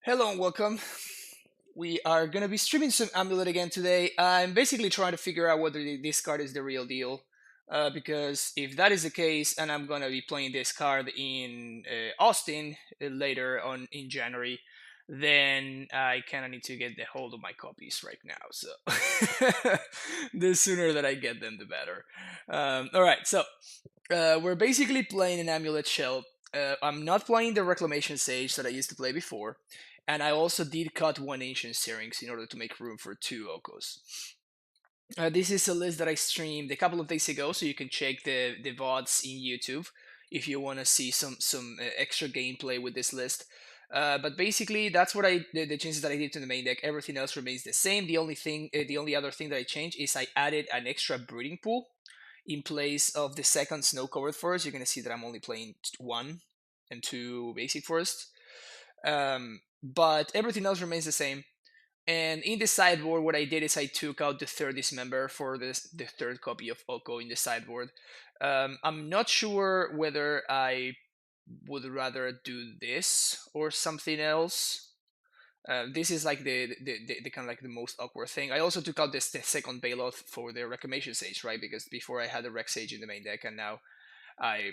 Hello and welcome. We are going to be streaming some Amulet again today. I'm basically trying to figure out whether this card is the real deal. Because if that is the case, and I'm going to be playing this card in Austin later on in January, then I kind of need to get the hold of my copies right now. So the sooner that I get them, the better. All right, so we're basically playing an Amulet Shell. I'm not playing the Reclamation Sage that I used to play before, and I also did cut one Ancient Searings in order to make room for two Okos. This is a list that I streamed a couple of days ago, so you can check the VODs in YouTube if you want to see some extra gameplay with this list. But basically, that's what the changes that I did to the main deck. Everything else remains the same. The only other thing that I changed is I added an extra breeding pool in place of the second snow covered forest. You're gonna see that I'm only playing one and two basic forests. But everything else remains the same. And in the sideboard, what I did is I took out the third dismember for the third copy of Oko in the sideboard. I'm not sure whether I would rather do this or something else. This is like the kind of like the most awkward thing. I also took out the second Bailoff for the Reclamation Sage, right? Because before I had a Rec Sage in the main deck, and I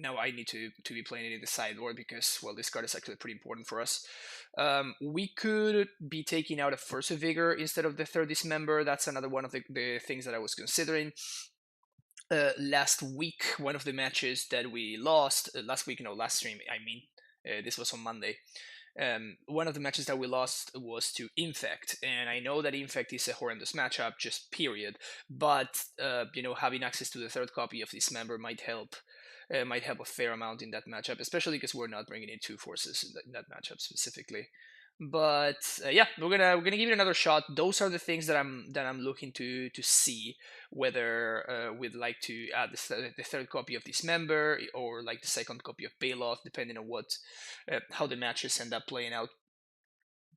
I need to be playing it in the sideboard because well, this card is actually pretty important for us. We could be taking out a Force of Vigor instead of the third Dismember. That's another one of the things that I was considering. Last week, one of the matches that we lost, last week, no, last stream, I mean, this was on Monday. One of the matches that we lost was to Infect, and I know that Infect is a horrendous matchup, just period. But having access to the third copy of this member might help. Might help a fair amount in that matchup, especially because we're not bringing in two forces in that matchup specifically. But yeah, we're gonna give it another shot. Those are the things that I'm looking to see whether we'd like to add the third copy of this member or like the second copy of Bailoff, depending on what how the matches end up playing out.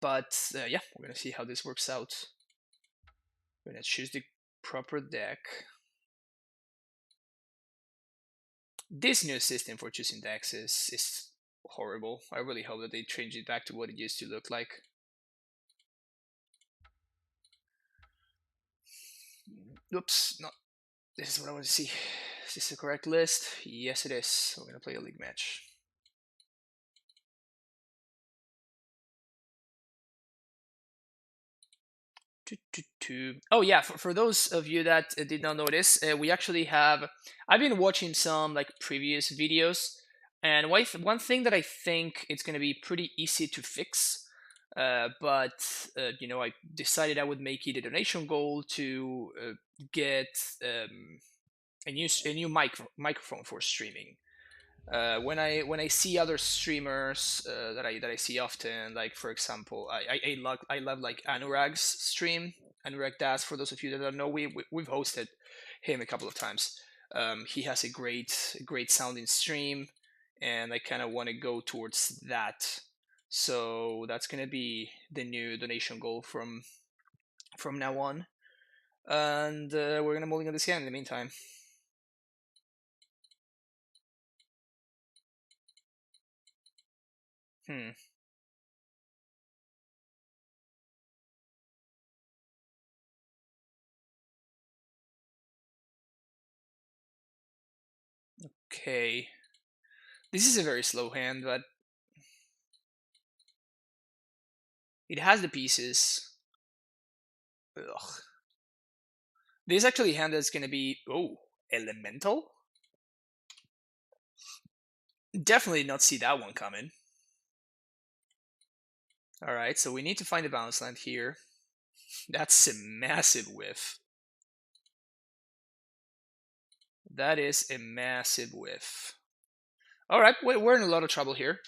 But yeah, we're gonna see how this works out. We're gonna choose the proper deck. This new system for choosing decks is horrible. I really hope that they change it back to what it used to look like. Oops, not. This is what I want to see. Is this the correct list? Yes, it is. We're gonna play a league match. Oh yeah, for those of you that did not notice, we actually have. I've been watching some like previous videos, and one thing that I think it's going to be pretty easy to fix, but I decided I would make it a donation goal to get a new microphone for streaming. When I see other streamers that I see often, like for example, I love like Anurag's stream. Anurag Das, for those of you that don't know, we've hosted him a couple of times. He has a great sounding stream, and I kind of want to go towards that. So that's gonna be the new donation goal from now on, and we're gonna mulligan this again in the meantime. Hmm. Okay. This is a very slow hand, but it has the pieces. Ugh. This actually hand that's gonna be elemental. Definitely not see that one coming. All right, so we need to find a balance land here. That's a massive whiff. That is a massive whiff. All right, we're in a lot of trouble here.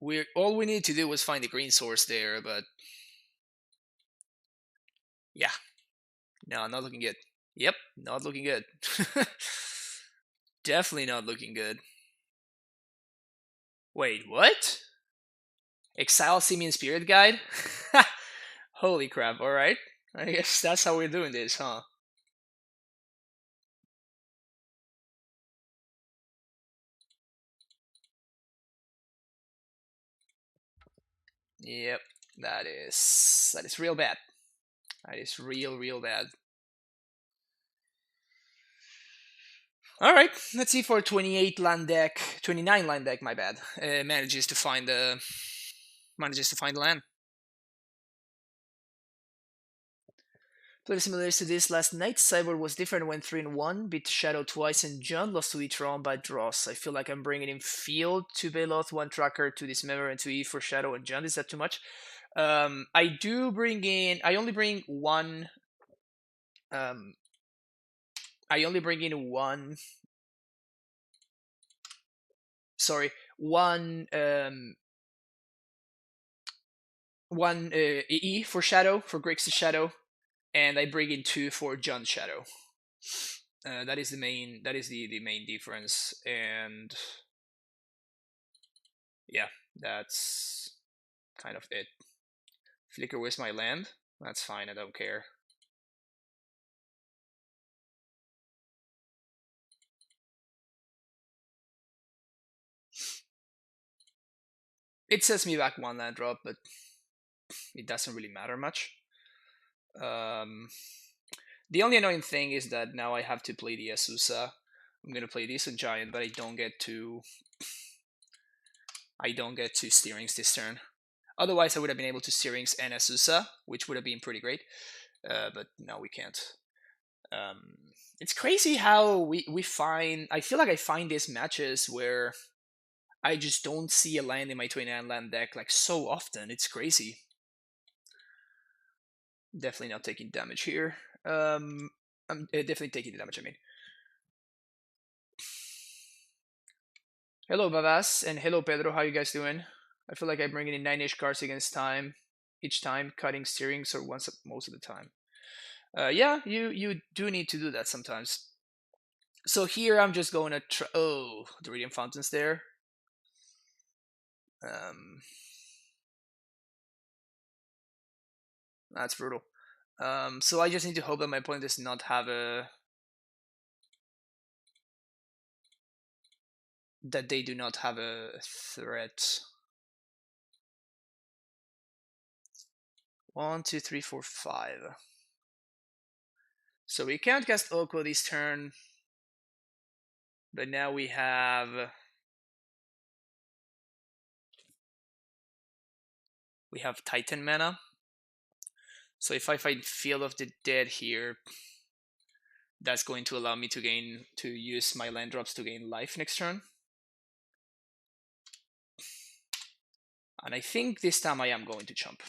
We all we need to do was find the green source there, but yeah, no, not looking good. Yep, not looking good. Definitely not looking good. Wait, what? Exile Simian Spirit Guide? Holy crap, alright. I guess that's how we're doing this, huh? Yep, that is real bad. That is real bad. All right, let's see for 28 land deck, 29 land deck. My bad. Manages to find the land. Played similar to this last night. Cyborg was different, went 3-1, beat Shadow twice, and John lost to each round by draws. I feel like I'm bringing in Field, 2 Beloth, 1 Tracker, 2 Dismember, and 2 E for Shadow and John. Is that too much? I do bring in. I only bring one. I only bring in one. Sorry, one E for Shadow, for Grixis Shadow, and I bring in 2 for John Shadow. That is the main. That is the main difference, and yeah, that's kind of it. Flicker with my land. That's fine. I don't care. It sets me back 1 land drop, but it doesn't really matter much. The only annoying thing is that now I have to play the Azusa. I'm gonna play this on Giant, but I don't get to Steerings this turn. Otherwise, I would have been able to Steerings and Azusa, which would have been pretty great. But now we can't. It's crazy how we find. I feel like I find these matches where I just don't see a land in my 29 land deck like so often. It's crazy. Definitely not taking damage here. I'm definitely taking the damage. I mean. Hello, Babas, and hello, Pedro. How you guys doing? I feel like I'm bringing in 9-ish cards against time each time, cutting Steerings or once most of the time. Yeah, you do need to do that sometimes. So here I'm just going to try. Oh, the Radiant Fountain's there. That's brutal. So I just need to hope that my opponent does not have that they do not have a threat. 1, 2, 3, 4, 5. So we can't cast Oko this turn, but now we have Titan mana. So if I find Field of the Dead here, that's going to allow me to use my land drops to gain life next turn. And I think this time I am going to chump.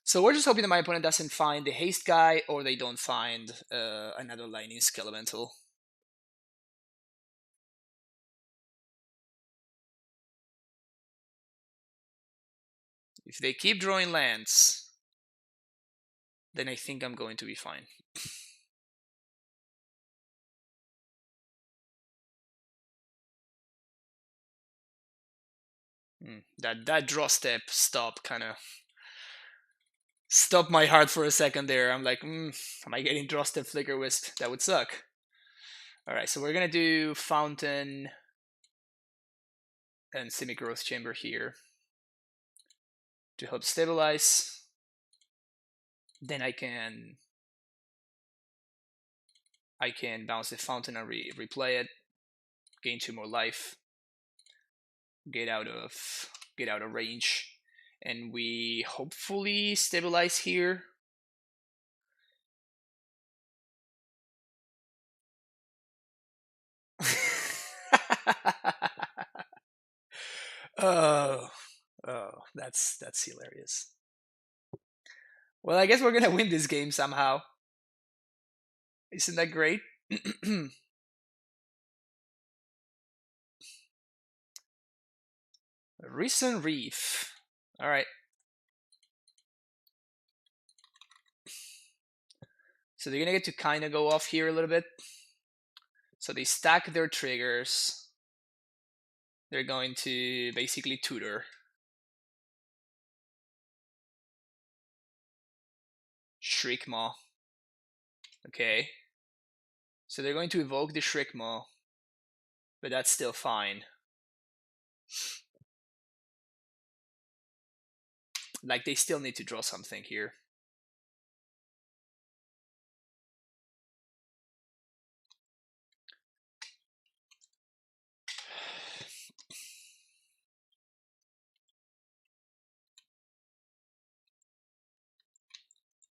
So we're just hoping that my opponent doesn't find the haste guy, or they don't find another lightning skelemental. If they keep drawing lands, then I think I'm going to be fine. That draw step stop kind of stopped my heart for a second there. I'm like, am I getting draw step Flicker Wisp? That would suck. All right, so we're gonna do Fountain and Semi-Growth Chamber here to help stabilize. Then I can bounce the Fountain and replay it, gain 2 more life, get out of range, and we hopefully stabilize here. Oh, that's hilarious. Well, I guess we're gonna win this game somehow. Isn't that great? Recent Reef. All right. So they're gonna get to kind of go off here a little bit. So they stack their triggers. They're going to basically tutor. Shriekmaw. Okay. So they're going to evoke the Shriekmaw, but that's still fine. Like, they still need to draw something here.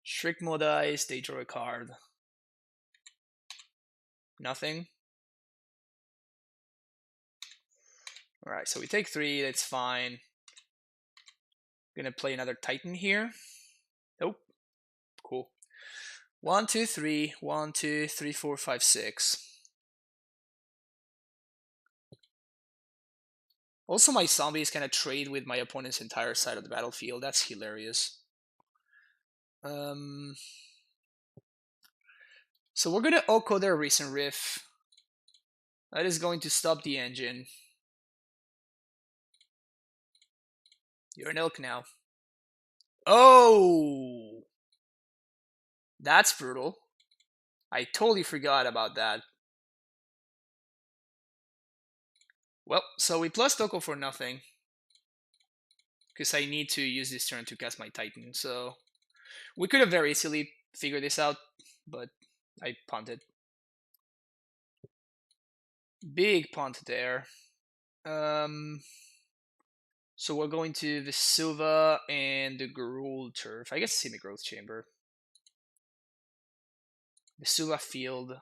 Shriek Mo dies, they draw a card. Nothing. Alright, so we take 3, that's fine. Gonna play another Titan here. Nope. Cool. 1, 2, 3. 1, 2, 3, 4, 5, 6. Also, my zombies kind of trade with my opponent's entire side of the battlefield. That's hilarious. So we're gonna Oko their recent riff. That is going to stop the engine. You're an elk now. Oh! That's brutal. I totally forgot about that. Well, so we plus Oko for nothing. Because I need to use this turn to cast my Titan, so... We could have very easily figured this out, but I punted. Big punt there. So we're going to Vesuva and the Gruul Turf. I guess Semi-Growth Chamber. Vesuva Field.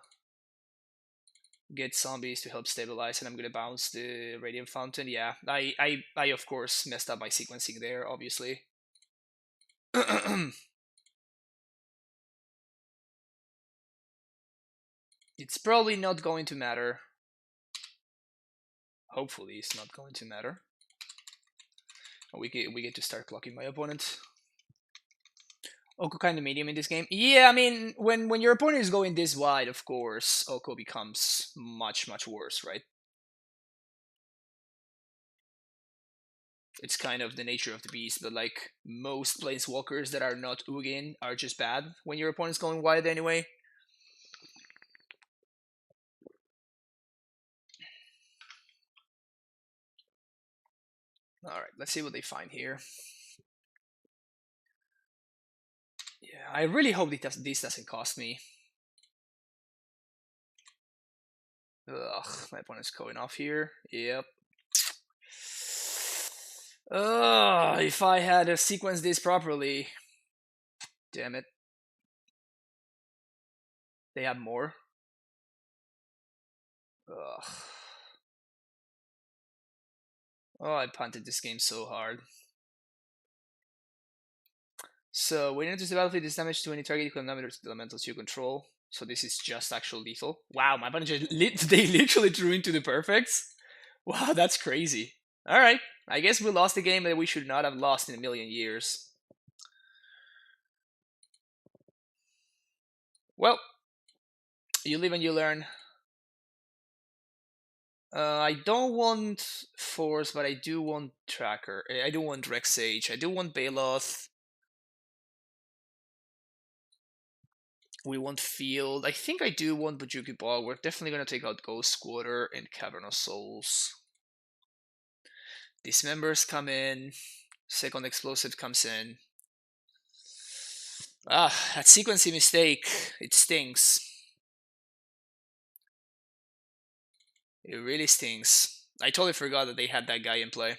Get zombies to help stabilize, and I'm gonna bounce the Radiant Fountain. Yeah, I of course messed up my sequencing there, obviously. It's probably not going to matter. Hopefully, it's not going to matter. We get to start clocking my opponent. Oko kind of medium in this game. Yeah, I mean, when your opponent is going this wide, of course, Oko becomes much worse, right? It's kind of the nature of the beast, but like most planeswalkers that are not Ugin are just bad when your opponent's going wide anyway. Alright, let's see what they find here. Yeah, I really hope this doesn't cost me. Ugh, my opponent's going off here. Yep. Ugh, if I had sequenced this properly. Damn it. They have more. Ugh. Oh, I punted this game so hard. So, when you enter the battlefield, this damage to any target equal number of elementals you control. So this is just actual lethal. Wow, my opponent they literally drew into the perfects. Wow, that's crazy. Alright, I guess we lost a game that we should not have lost in a million years. Well, you live and you learn. I don't want Force, but I do want Tracker. I do want Rex Sage. I do want Baloth. We want Field. I think I do want Bujuki Ball. We're definitely going to take out Ghost Squatter and Cavern of Souls. Dismembers come in. Second Explosive comes in. Ah, that sequencing mistake. It stings. It really stings. I totally forgot that they had that guy in play.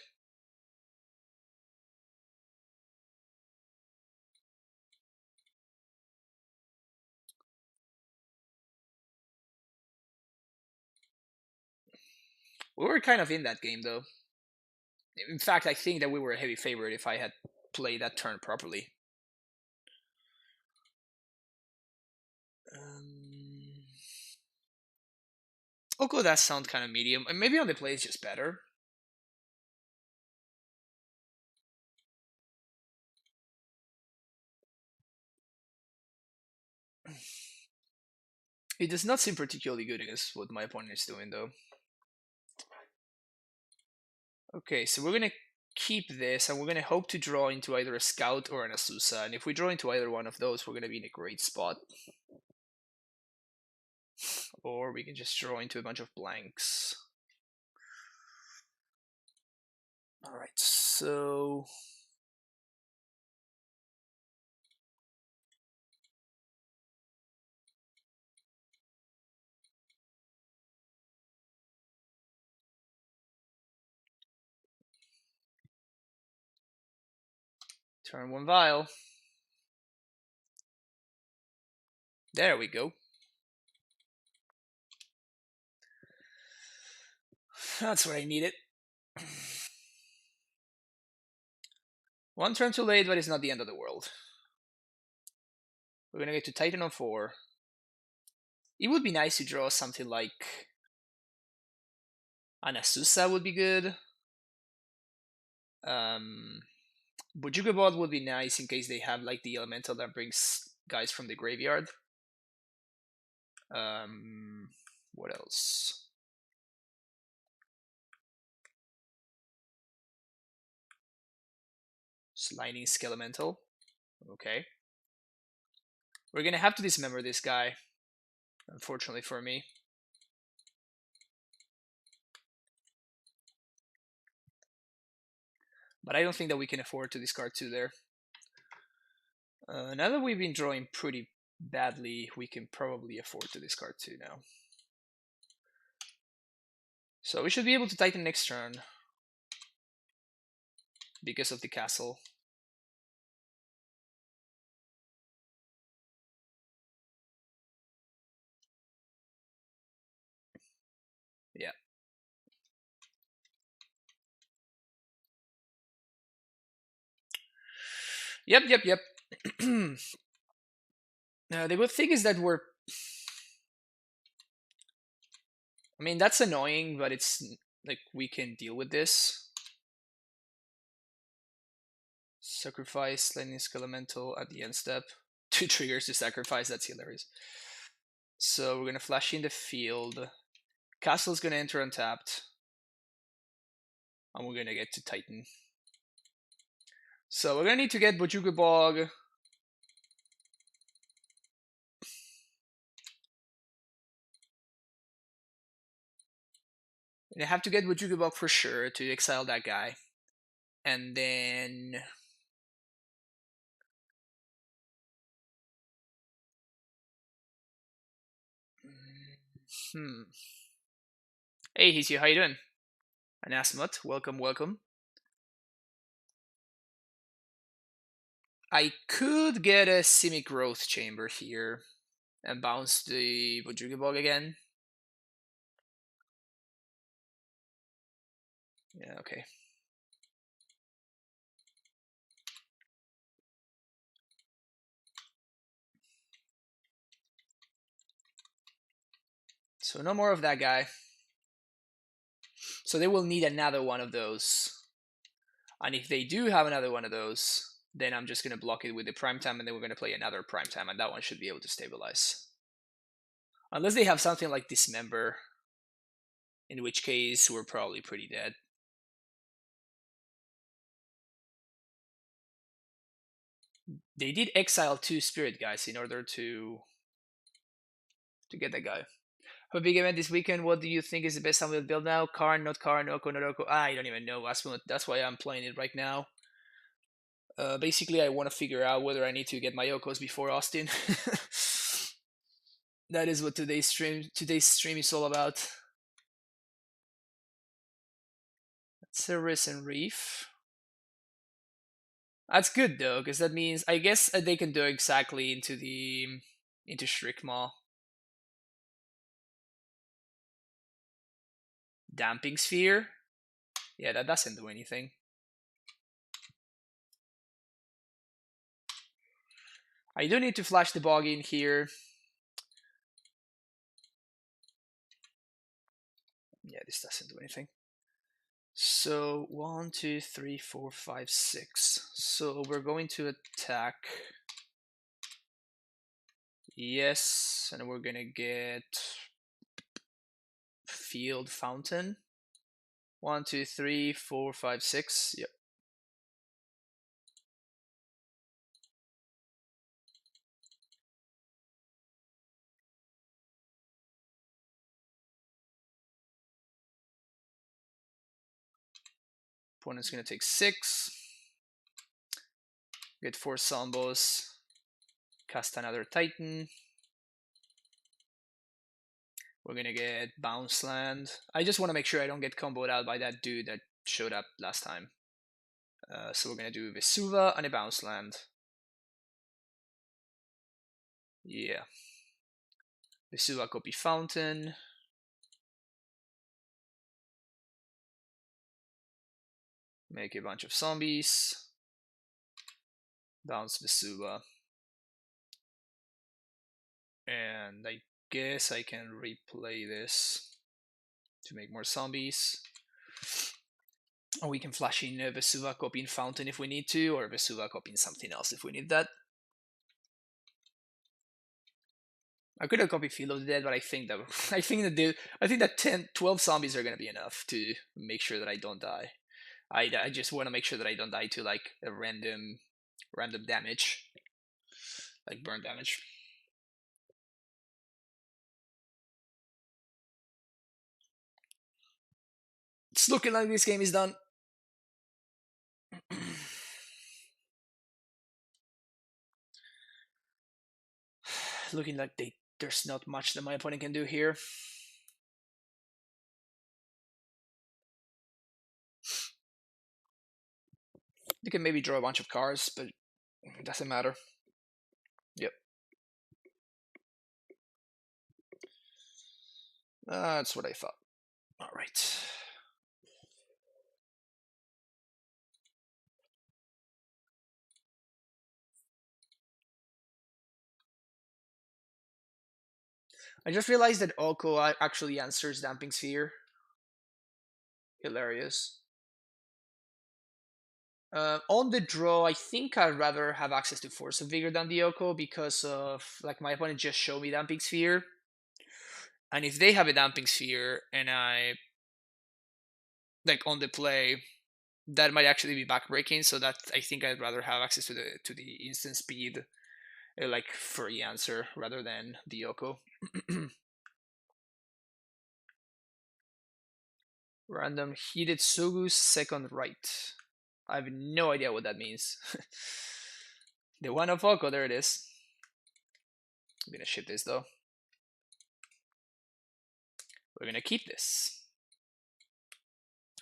We were kind of in that game, though. In fact, I think that we were a heavy favorite if I had played that turn properly. Oko that sound kind of medium. And maybe on the play it's just better. It does not seem particularly good against what my opponent is doing, though. Okay, so we're gonna keep this, and we're gonna hope to draw into either a Scout or an Azusa. And if we draw into either one of those, we're gonna be in a great spot. Or we can just draw into a bunch of blanks. Alright, so Turn 1 vial. There we go. That's what I needed. One turn too late, but it's not the end of the world. We're gonna get to Titan on 4. It would be nice to draw something like an Azusa would be good. Bujugabot would be nice in case they have like the elemental that brings guys from the graveyard. What else? Sliding Skelemental. Okay. We're gonna have to dismember this guy, unfortunately for me. But I don't think that we can afford to discard 2 there. Now that we've been drawing pretty badly, we can probably afford to discard 2 now. So we should be able to Titan next turn because of the castle. Yeah. Yep. The good thing is that we're... I mean, that's annoying, but it's like we can deal with this. Sacrifice Lightning Skelemental at the end step. 2 triggers to sacrifice, that's hilarious. So we're gonna flash in the field. Castle's gonna enter untapped. And we're gonna get to Titan. So we're gonna need to get Bojuga Bog. And I have to get Bojuga Bog for sure to exile that guy. And then... Hey, Hisio, how you doing? Anasmut, welcome. I could get a Simic Growth Chamber here and bounce the Bojuga Bog again. Yeah, okay. So no more of that guy. So they will need another one of those. And if they do have another one of those, then I'm just going to block it with the Primetime, and then we're going to play another Primetime, and that one should be able to stabilize. Unless they have something like Dismember, in which case we're probably pretty dead. They did exile 2 Spirit Guys in order to get that guy. For big event this weekend, what do you think is the best time to build now? Karn, not Karn, Oko, not Oko. I don't even know. That's why I'm playing it right now. Basically, I want to figure out whether I need to get my Okos before Austin. That is what today's stream is all about. Cerberus and Reef. That's good though, because that means I guess they can do exactly into Shriekmaw. Damping Sphere. Yeah, that doesn't do anything. I do need to flash the bog in here. Yeah, this doesn't do anything. So 1, 2, 3, 4, 5, 6. So we're going to attack. Yes, and we're gonna get Field Fountain. 1, 2, 3, 4, 5, 6. Yep. Opponent's gonna take 6. Get 4 Zombos. Cast another Titan. We're gonna get Bounce Land. I just want to make sure I don't get comboed out by that dude that showed up last time. So we're gonna do Vesuva and a bounce land. Yeah. Vesuva copy Fountain. Make a bunch of zombies. Bounce Vesuva. And I guess I can replay this to make more zombies. Or we can flash in Vesuva copying Fountain if we need to, or Vesuva copying something else if we need that. I could have copied Field of the Dead, but I think that I think that 10, 12 zombies are gonna be enough to make sure that I don't die. I just want to make sure that I don't die to like a random damage, like burn damage. It's looking like this game is done. Looking like there's not much that my opponent can do here. You can maybe draw a bunch of cards, but it doesn't matter. Yep. That's what I thought. All right. I just realized that Oko actually answers Damping Sphere. Hilarious. On the draw, I think I'd rather have access to Force of Vigor than the Oko because of like my opponent just showed me Damping Sphere, and if they have a Damping Sphere and I like on the play, that might actually be backbreaking. So that I think I'd rather have access to the instant speed, like free answer rather than the Oko. Random Heated Sogu's second right. I have no idea what that means. The one of Oko, there it is. I'm gonna ship this though. We're gonna keep this.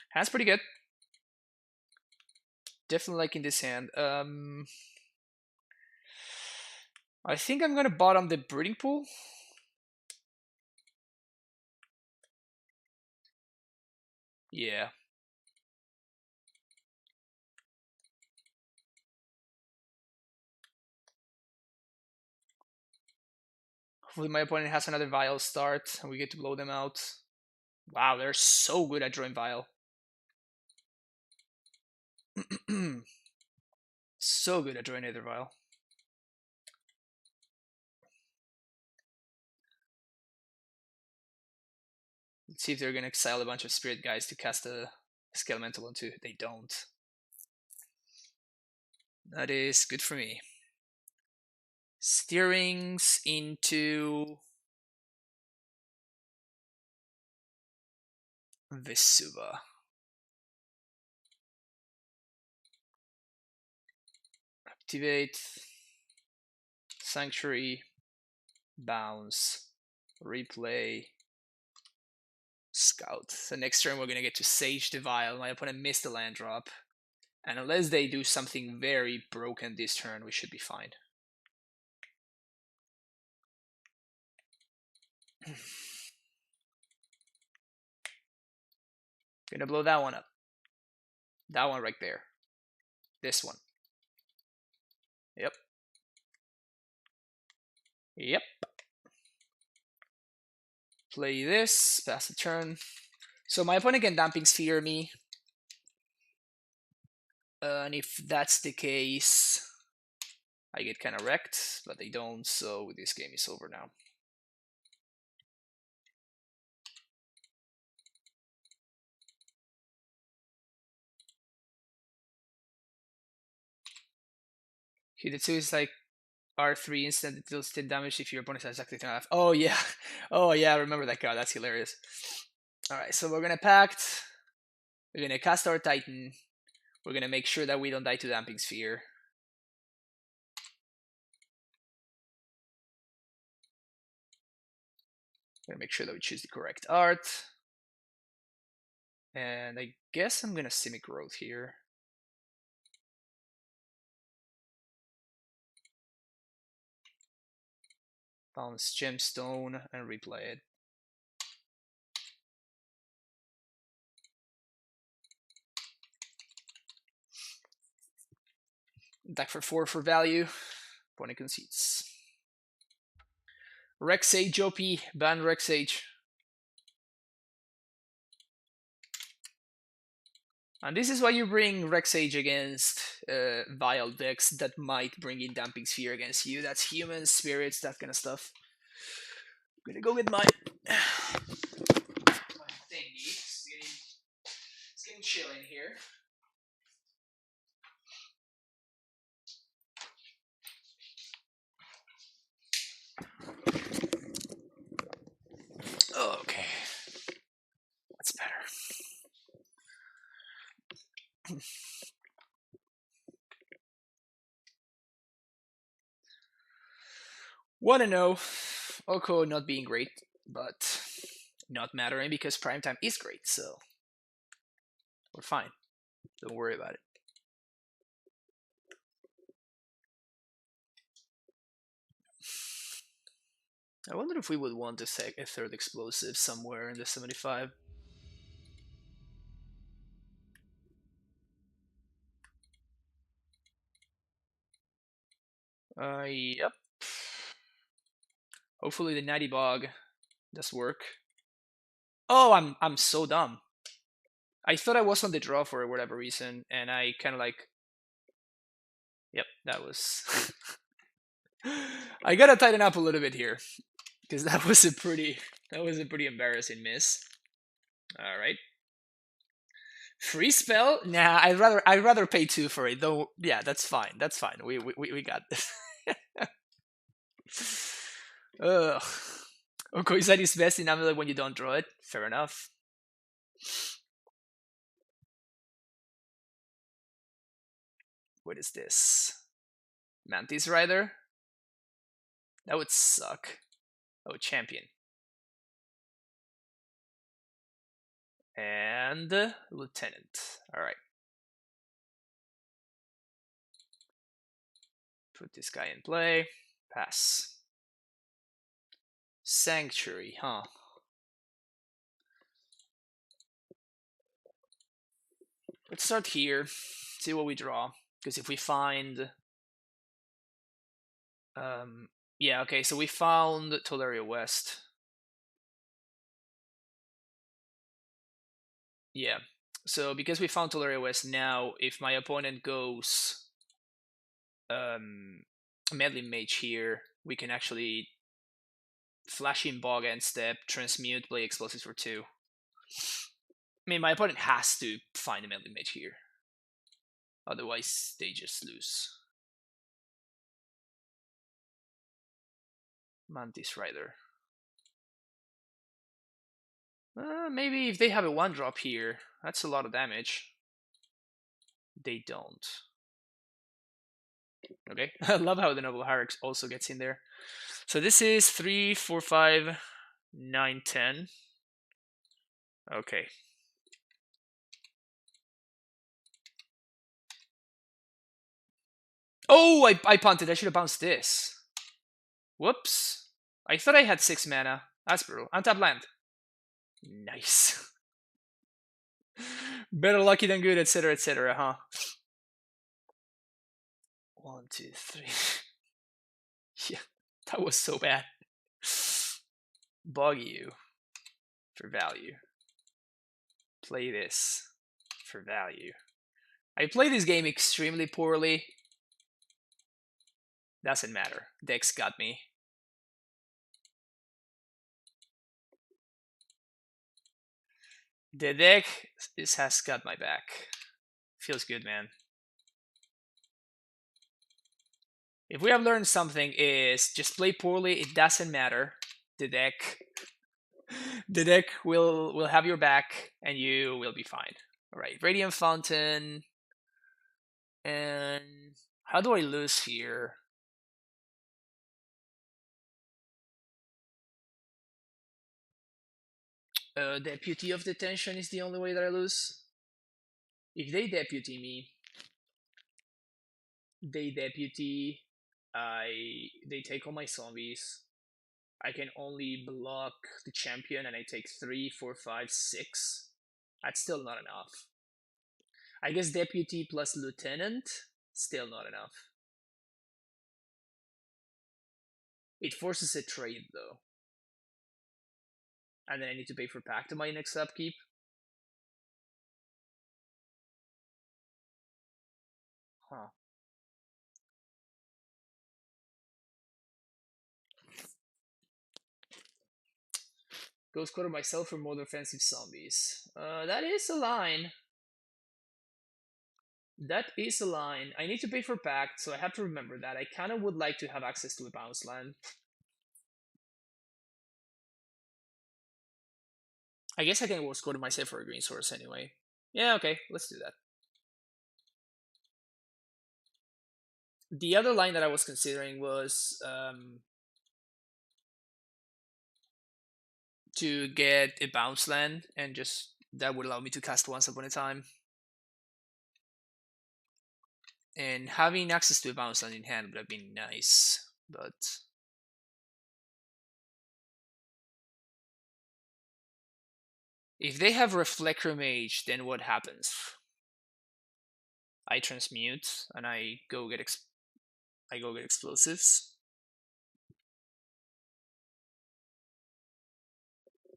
Hand's pretty good. Definitely liking this hand. I think I'm gonna bottom the breeding pool. Yeah. Hopefully my opponent has another Vial start and we get to blow them out. Wow, they're so good at drawing Vial. So good at drawing Nether Vial. Let's see if they're gonna exile a bunch of Spirit Guys to cast a Skelemental onto. They don't. That is good for me. Steerings into Vesuva. Activate. Sanctuary. Bounce. Replay. Scout. So next turn we're gonna get to Sage the Vial. My opponent missed the land drop. And unless they do something very broken this turn, we should be fine. Gonna blow that one up. That one right there. This one. Yep. Yep. Play this. Pass the turn. So my opponent can Damping Sphere me. And if that's the case, I get kind of wrecked, but they don't, so this game is over now. Hidetsu is like R3 instant that deals 10 damage if your opponent has exactly 10.5. Oh yeah. Oh yeah, I remember that card. That's hilarious. Alright, so we're gonna Pact. We're gonna cast our Titan. We're gonna make sure that we don't die to Damping Sphere. We're gonna make sure that we choose the correct art. And I guess I'm gonna Simic Growth here. Bounce Gemstone and replay it. Attack for 4 for value. Opponent concedes. Rexage OP. Ban Rexage. And this is why you bring Rexage against Vile decks that might bring in Damping Sphere against you. That's humans, spirits, that kind of stuff. I'm gonna go with my thingy. It's getting chill in here. Okay. That's better. Wanna know, Oko not being great, but not mattering because prime time is great, so we're fine. Don't worry about it. I wonder if we would want a third explosive somewhere in the 75. Yep. Hopefully the Natty Bog does work. Oh, I'm so dumb. I thought I was on the draw for whatever reason, and I kind of like. Yep, that was. I gotta tighten up a little bit here, because that was a pretty embarrassing miss. All right. Free spell? Nah, I'd rather pay 2 for it. Though, yeah, that's fine. That's fine. We got this. Ugh. Oko is at his best in Amulet when you don't draw it. Fair enough. What is this? Mantis Rider? That would suck. Oh, Champion. And Lieutenant. Alright. Put this guy in play. Pass. Sanctuary, huh? Let's start here. See what we draw. Because if we find... yeah, okay, so we found Tolaria West. Yeah. So because we found Tolaria West now, if my opponent goes Meddling Mage here, we can actually Flashing Bog and Step, Transmute, play Explosives for 2. I mean, my opponent has to find a Meddling Mage here. Otherwise, they just lose. Mantis Rider. Maybe if they have a 1-drop here, that's a lot of damage. They don't. Okay, I love how the Noble Hierarch also gets in there. So this is 3, 4, 5, 9, 10. Okay. Oh, I punted. I should have bounced this. Whoops. I thought I had 6 mana. That's brutal. Untap land. Nice. Better lucky than good, etc., huh? 1, 2, 3. Yeah, that was so bad. Bug you for value. Play this for value. I play this game extremely poorly. Doesn't matter. Dex got me. The deck has got my back. Feels good, man. If we have learned something is just play poorly, it doesn't matter. The deck will have your back and you will be fine. Alright, Radiant Fountain. And how do I lose here? Deputy of Detention is the only way that I lose. If they deputy me, they take all my zombies. I can only block the champion and I take 3, 4, 5, 6. That's still not enough. I guess deputy plus lieutenant, still not enough. It forces a trade though. And then I need to pay for pact on my next upkeep. Huh. Ghost Quarter myself for more defensive zombies. That is a line. That is a line. I need to pay for pact, so I have to remember that. I kind of would like to have access to a bounce land. I guess I can Ghost Quarter myself for a green source anyway. Yeah, okay, let's do that. The other line that I was considering was to get a bounce land, and just that would allow me to cast once upon a time. And having access to a bounce land in hand would have been nice, but if they have Reflector Mage, then what happens? I transmute and I go get explosives.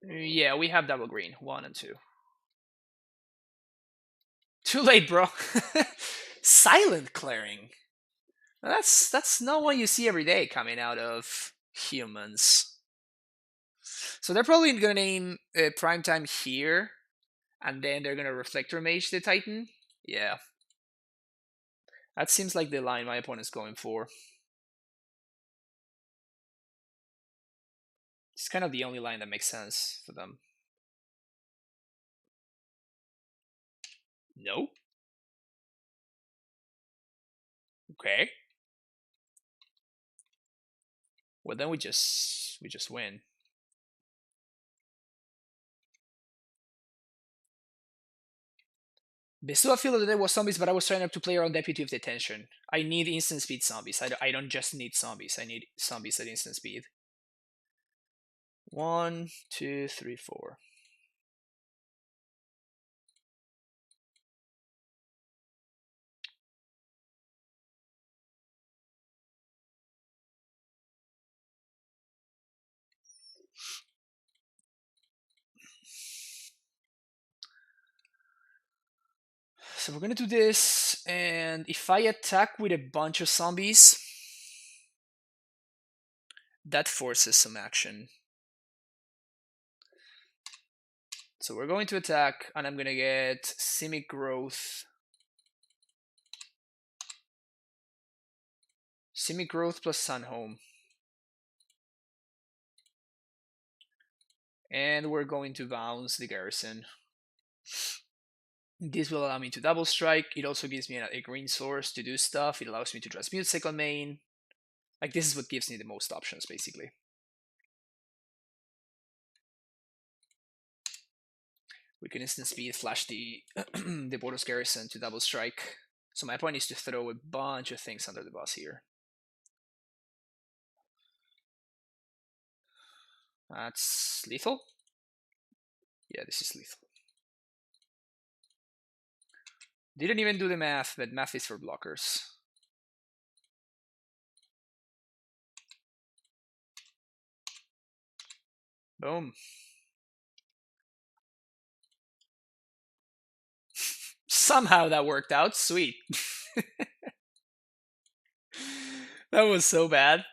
Yeah, we have double green, 1 and 2. Too late, bro. Silent clearing. That's not what you see every day coming out of humans. So they're probably gonna name Primetime here, and then they're gonna Reflector Mage the Titan. Yeah. That seems like the line my opponent's going for. It's kind of the only line that makes sense for them. No? Okay. Well, then we just win. Besua feel that there was zombies, but I was trying not to play around Deputy of Detention. I need instant speed zombies. I don't just need zombies. I need zombies at instant speed. 1, 2, 3, 4. So we're gonna do this, and if I attack with a bunch of zombies, that forces some action. So we're going to attack, and I'm gonna get Simic Growth. Simic Growth plus Sunhome. And we're going to bounce the Garrison. This will allow me to double strike. It also gives me a green source to do stuff. It allows me to transmute second main. Like, this is what gives me the most options, basically. We can instant speed flash the the Boros Garrison to double strike. So my point is to throw a bunch of things under the bus here. That's lethal? Yeah, this is lethal. Didn't even do the math, but math is for blockers. Boom. Somehow that worked out. Sweet. That was so bad.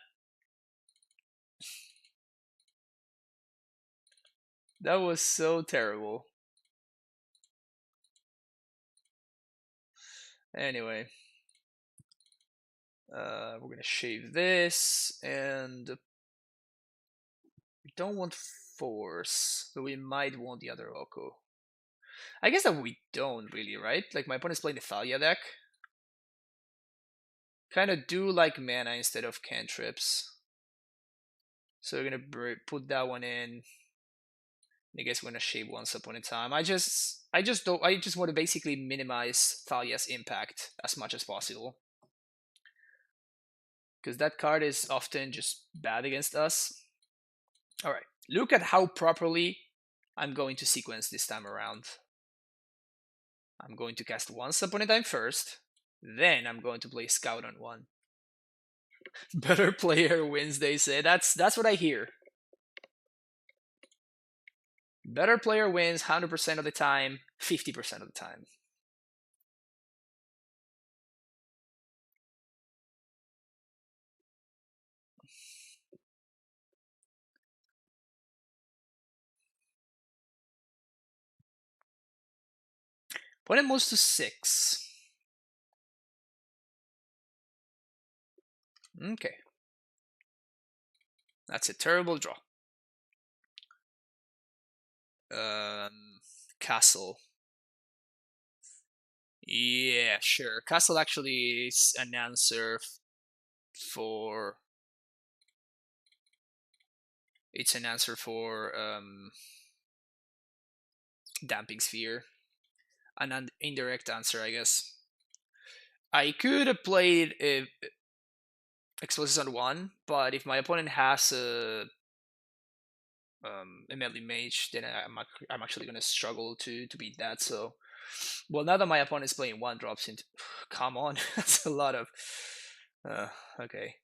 That was so terrible. Anyway. We're gonna shave this, and we don't want force, but we might want the other Oko. I guess that we don't really, right? Like, my opponent's playing the Thalia deck. Kind of do like mana instead of cantrips. So we're gonna put that one in. I guess we're gonna shave once upon a time. I just want to basically minimize Thalia's impact as much as possible, because that card is often just bad against us. All right, look at how properly I'm going to sequence this time around. I'm going to cast Once Upon a Time first, then I'm going to play Scout on 1. Better player wins, they say. That's what I hear. Better player wins 100% of the time, 50% of the time. Opponent moves to 6. Okay. That's a terrible draw. Castle. Yeah, sure. Castle actually is an answer for. It's an answer for Damping Sphere. An indirect answer, I guess. I could have played Explosives on 1, but if my opponent has a melee mage, then I'm actually gonna struggle to beat that. So, well, now that my opponent is playing 1-drops into, come on, that's a lot of. Uh, okay.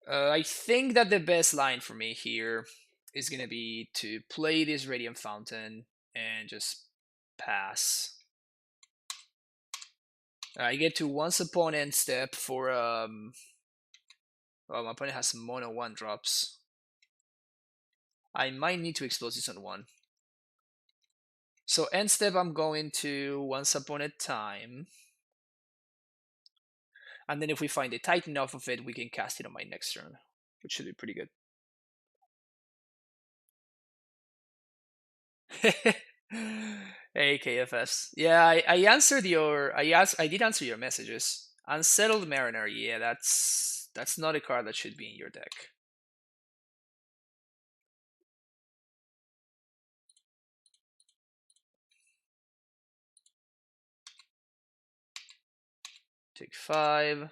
I think that the best line for me here is gonna be to play this Radiant Fountain and just pass. I get to once upon end step for well, my opponent has mono 1-drops. I might need to Explosives on 1. So end step, I'm going to Once Upon a Time. And then if we find a Titan off of it, we can cast it on my next turn, which should be pretty good. Hey KFS. Yeah, I answered your I did answer your messages. Unsettled Mariner, yeah, that's not a card that should be in your deck. Take 5.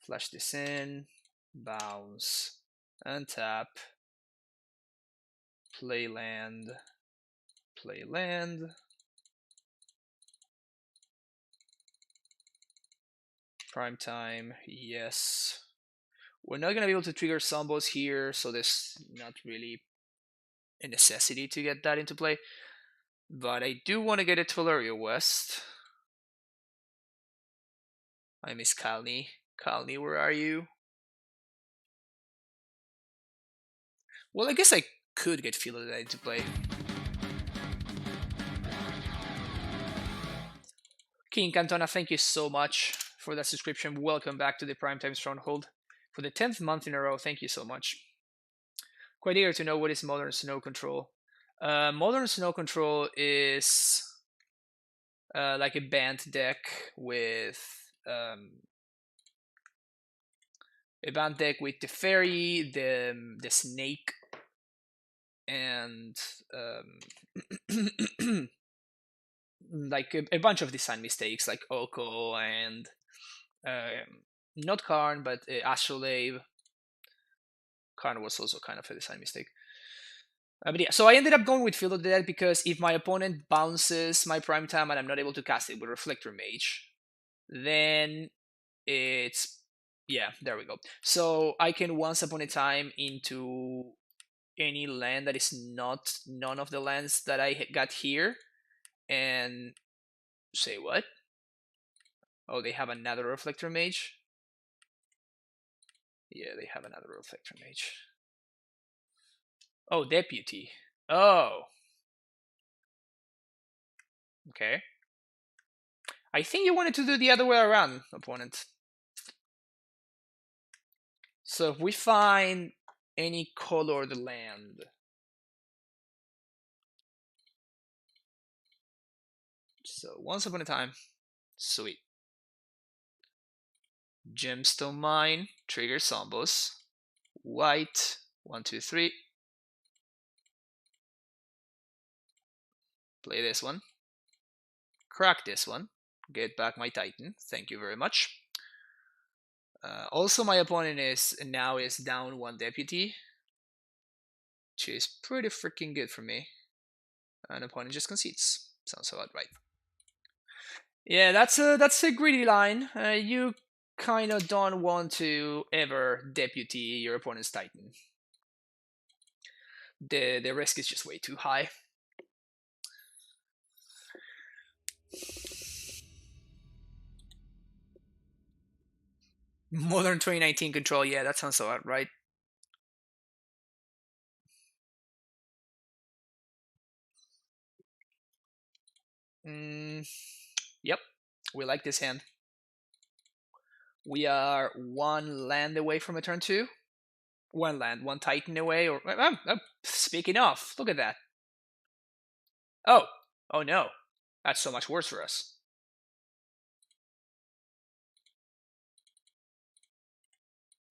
Flash this in. Bounce. Untap. Play land. Play land. Prime time, yes. We're not gonna be able to trigger Sumbos here, so there's not really a necessity to get that into play. But I do want to get a Tolaria West. I miss Kalni. Kalni, where are you? Well, I guess I could get Philodite into play. King Cantona, thank you so much for that subscription. Welcome back to the Primetime Stronghold. For the 10th month in a row, thank you so much. Quite eager to know what is Modern Snow Control. Modern Snow Control is like a banned deck with a banned deck with the fairy, the snake, and like a bunch of design mistakes, like Oko and not Karn, but Astrolabe. Karn was also kind of a design mistake. But yeah, so I ended up going with Field of the Dead because if my opponent bounces my Prime Time and I'm not able to cast it with Reflector Mage, then it's yeah, there we go. So I can Once Upon a Time into any land that is not none of the lands that I got here, and say what? Oh, they have another Reflector Mage. Yeah, they have another Reflector Mage. Oh, Deputy. Oh. Okay. I think you wanted to do the other way around, opponent. So if we find any colored land, so Once Upon a Time, sweet. Gemstone Mine, trigger Sombos. White, 1, 2, 3. Play this one. Crack this one. Get back my Titan. Thank you very much. Also, my opponent is down 1 deputy, which is pretty freaking good for me. An opponent just concedes. Sounds about right. Yeah, that's a greedy line. You kind of don't want to ever deputy your opponent's Titan. The risk is just way too high. Modern 2019 control, yeah, that sounds about right. Mm, yep, we like this hand. We are 1 land away from a turn 2. 1 land, 1 Titan away. Or speaking of, look at that. Oh, oh no, that's so much worse for us.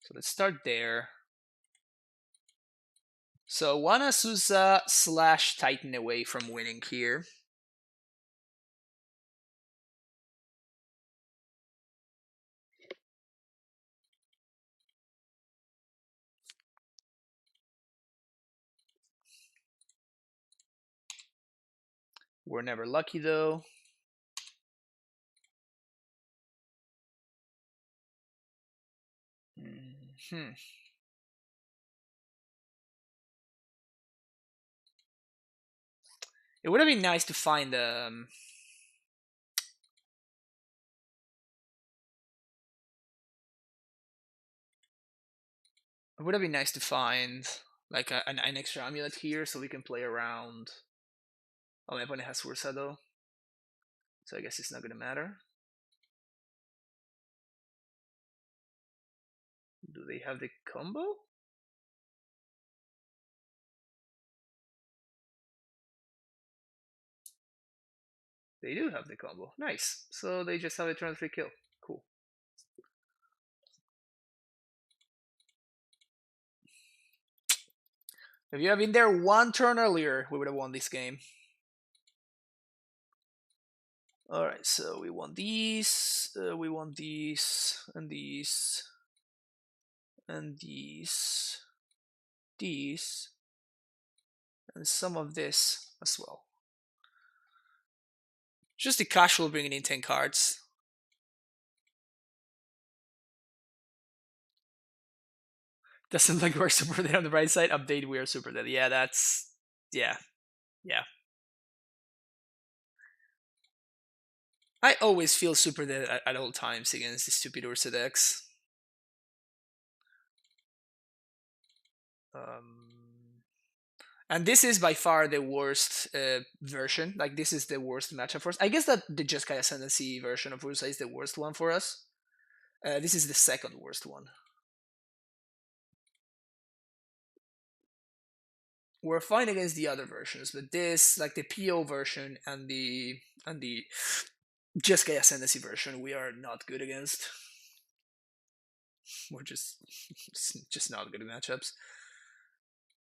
So let's start there. So 1 Azusa/Titan away from winning here. We're never lucky though. Hmm. It would have been nice to find it would have been nice to find like an extra amulet here so we can play around. Oh, my opponent has Urza though, so I guess it's not gonna matter. Do they have the combo? They do have the combo. Nice. So they just have a turn 3 kill. Cool. If you had been there 1 turn earlier, we would have won this game. Alright, so we want these, and these, and these, and some of this as well. Just the casual bringing in 10 cards. Doesn't look like we're super dead on the right side. Update, we are super dead. Yeah, that's... Yeah. Yeah. I always feel super dead at all times against the stupid Ursa decks. And this is by far the worst version. Like, this is the worst matchup for us. I guess that the Jeskai Ascendancy version of Urza is the worst one for us. This is the second worst one. We're fine against the other versions, but this, like the PO version and the Jeskai Ascendancy version, we are not good against. We're just not good at matchups.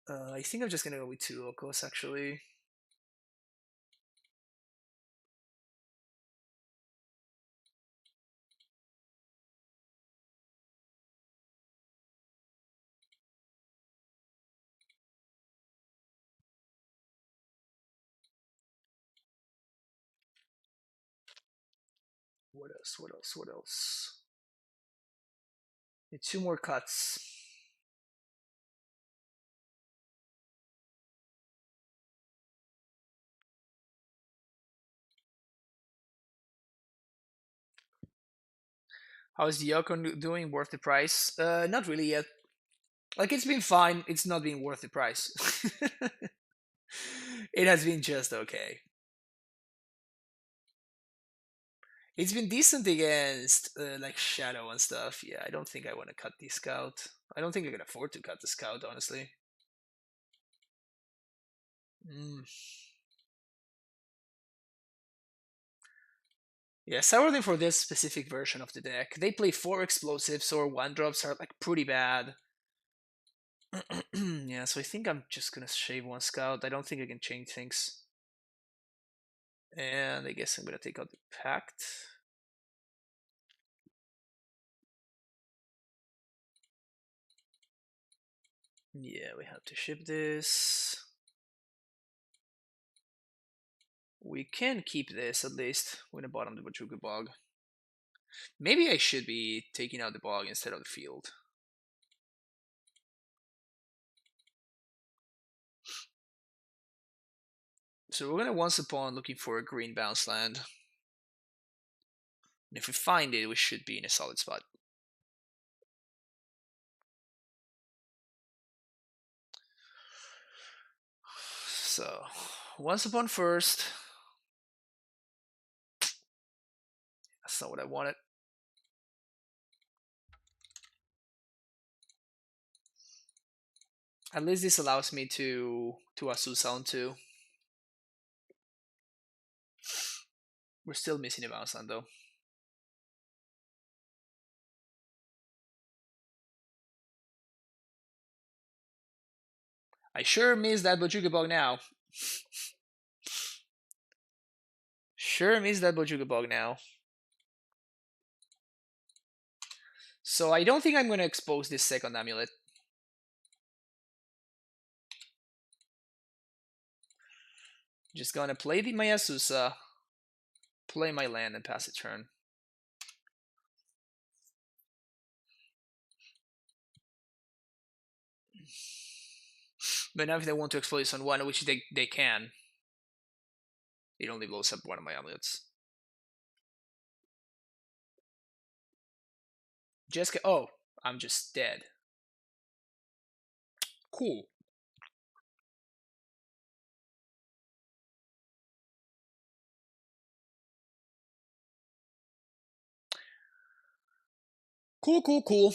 I think I'm just gonna go with 2 Okos actually. What else? What else? What else? Need 2 more cuts. How is the Yoko doing? Worth the price? Not really yet. Like, it's been fine. It's not been worth the price. It has been just okay. It's been decent against like Shadow and stuff. Yeah, I don't think I want to cut the Scout. I don't think I can afford to cut the Scout, honestly. Mm. Yeah, Sourdough for this specific version of the deck. They play 4 explosives or 1-drops are like pretty bad. Yeah, so I think I'm just gonna shave 1 Scout. I don't think I can change things. And I guess I'm gonna take out the Pact. Yeah, we have to ship this. We can keep this at least with the bottom of the Bajuga Bog. Maybe I should be taking out the bog instead of the field. So we're gonna once upon looking for a green bounce land. And if we find it, we should be in a solid spot. So, once upon first. That's not what I wanted. At least this allows me to Asusa on 2. We're still missing a bounce land though. I sure miss that Bojuga Bog now. Sure miss that Bojuga Bog now. So I don't think I'm going to expose this second amulet. Just gonna play my Asusa, play my land, and pass a turn. But now if they want to exploit this on 1, which they can, it only blows up one of my amulets. Jessica, oh, I'm just dead. Cool. Cool.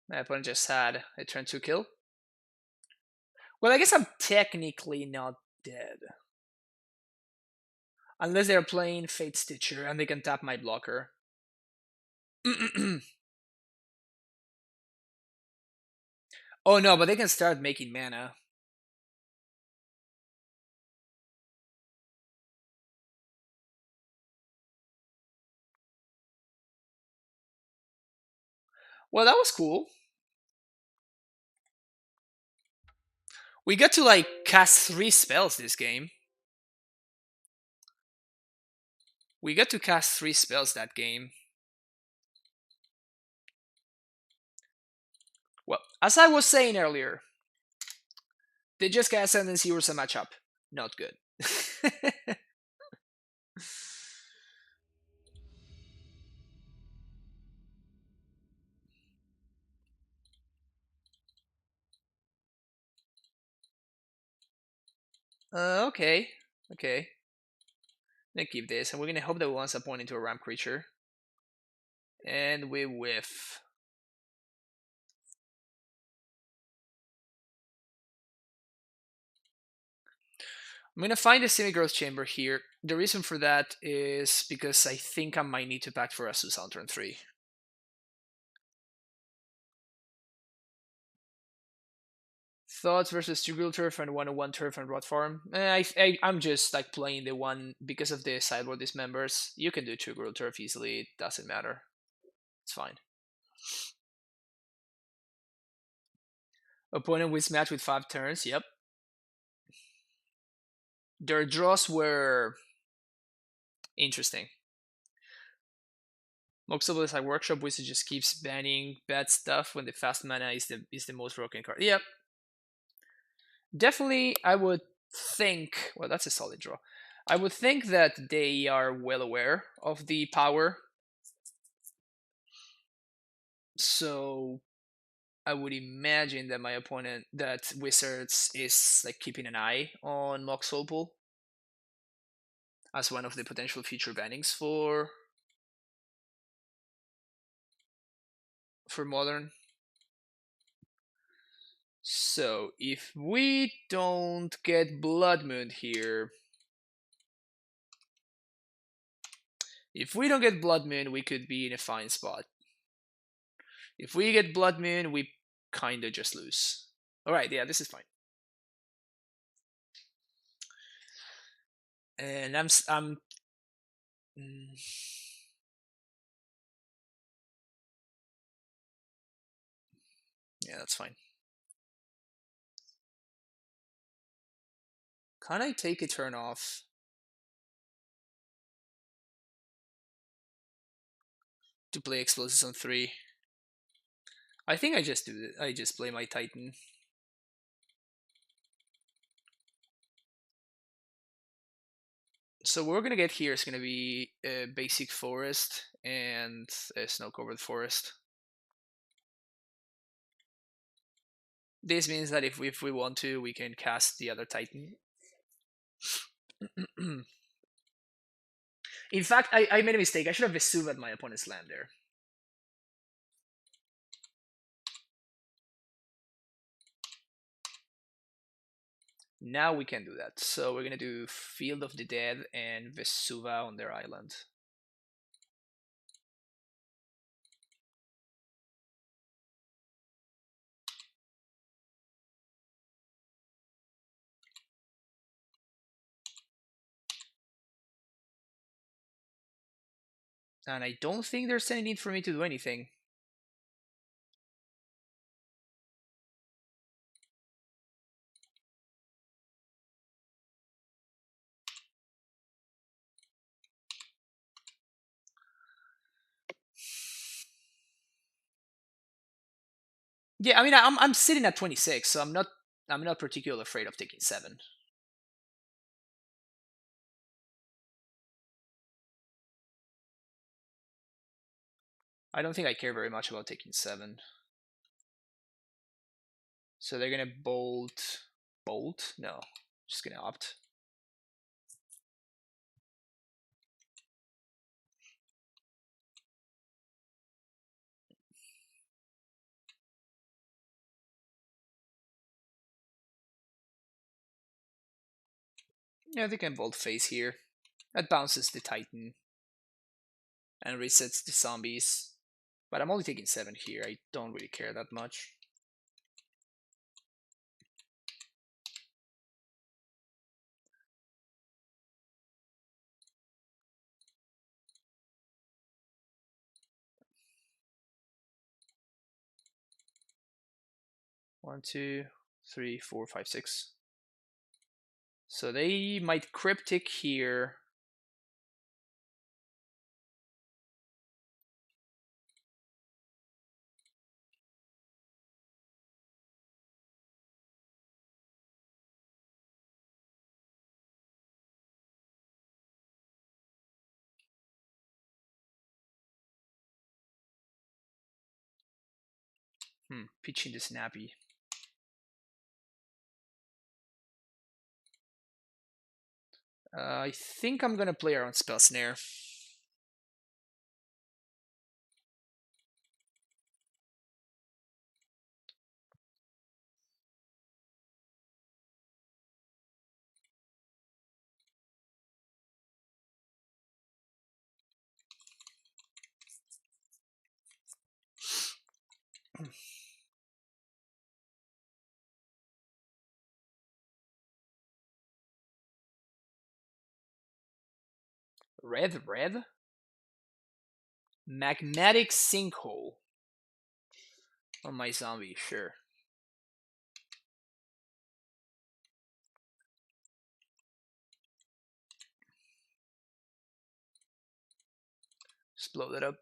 My opponent just had a turn 2 kill. Well, I guess I'm technically not dead. Unless they're playing Fate Stitcher and they can tap my blocker. Oh no, but they can start making mana. Well, that was cool. We got to like cast 3 spells this game. We got to cast 3 spells that game. Well, as I was saying earlier, the Jessica Ascendancy Urza matchup, not good. Okay. I'm gonna keep this, and we're gonna hope that we once upon into a ramp creature. And we whiff. I'm gonna find the semi-growth chamber here. The reason for that is because I think I might need to pack for Asus on turn 3. Thoughts versus 2 Grill Turf and 101 Turf and Rot Farm. I'm just like playing the one because of the sideboard dismembers. You can do 2 Grill Turf easily, it doesn't matter. It's fine. Opponent wins match with 5 turns, yep. Their draws were interesting. Moxable is like Workshop Wizard just keeps banning bad stuff when the fast mana is the most broken card. Yep. Definitely I would think, well, that's a solid draw. I would think that they are well aware of the power. So I would imagine that my opponent, that Wizards, is like keeping an eye on Mox Opal as one of the potential future bannings for Modern. So if we don't get Blood Moon here, we could be in a fine spot. If we get Blood Moon, we kind of just lose. Alright, yeah, this is fine. And I'm Yeah, that's fine. Can I take a turn off? To play explosives on 3. I think I just do it. I just play my Titan. So what we're gonna get here is gonna be a basic forest and a snow-covered forest. This means that if we want to, we can cast the other Titan. In fact, I made a mistake. I should have Vesuvied my opponent's land there. Now we can do that. So we're gonna do Field of the Dead and Vesuva on their island. And I don't think there's any need for me to do anything. Yeah, I mean, I'm sitting at 26, so I'm not particularly afraid of taking 7. I don't think I care very much about taking 7. So they're gonna bolt? No, just gonna opt. Yeah, they can bolt face here. That bounces the Titan and resets the zombies. But I'm only taking 7 here. I don't really care that much. One, two, three, four, five, six. So they might cryptic here. Pitching the snappy. I think I'm gonna play around Spell Snare. Red? Magmatic Sinkhole. On my zombie, sure. Just blow that up.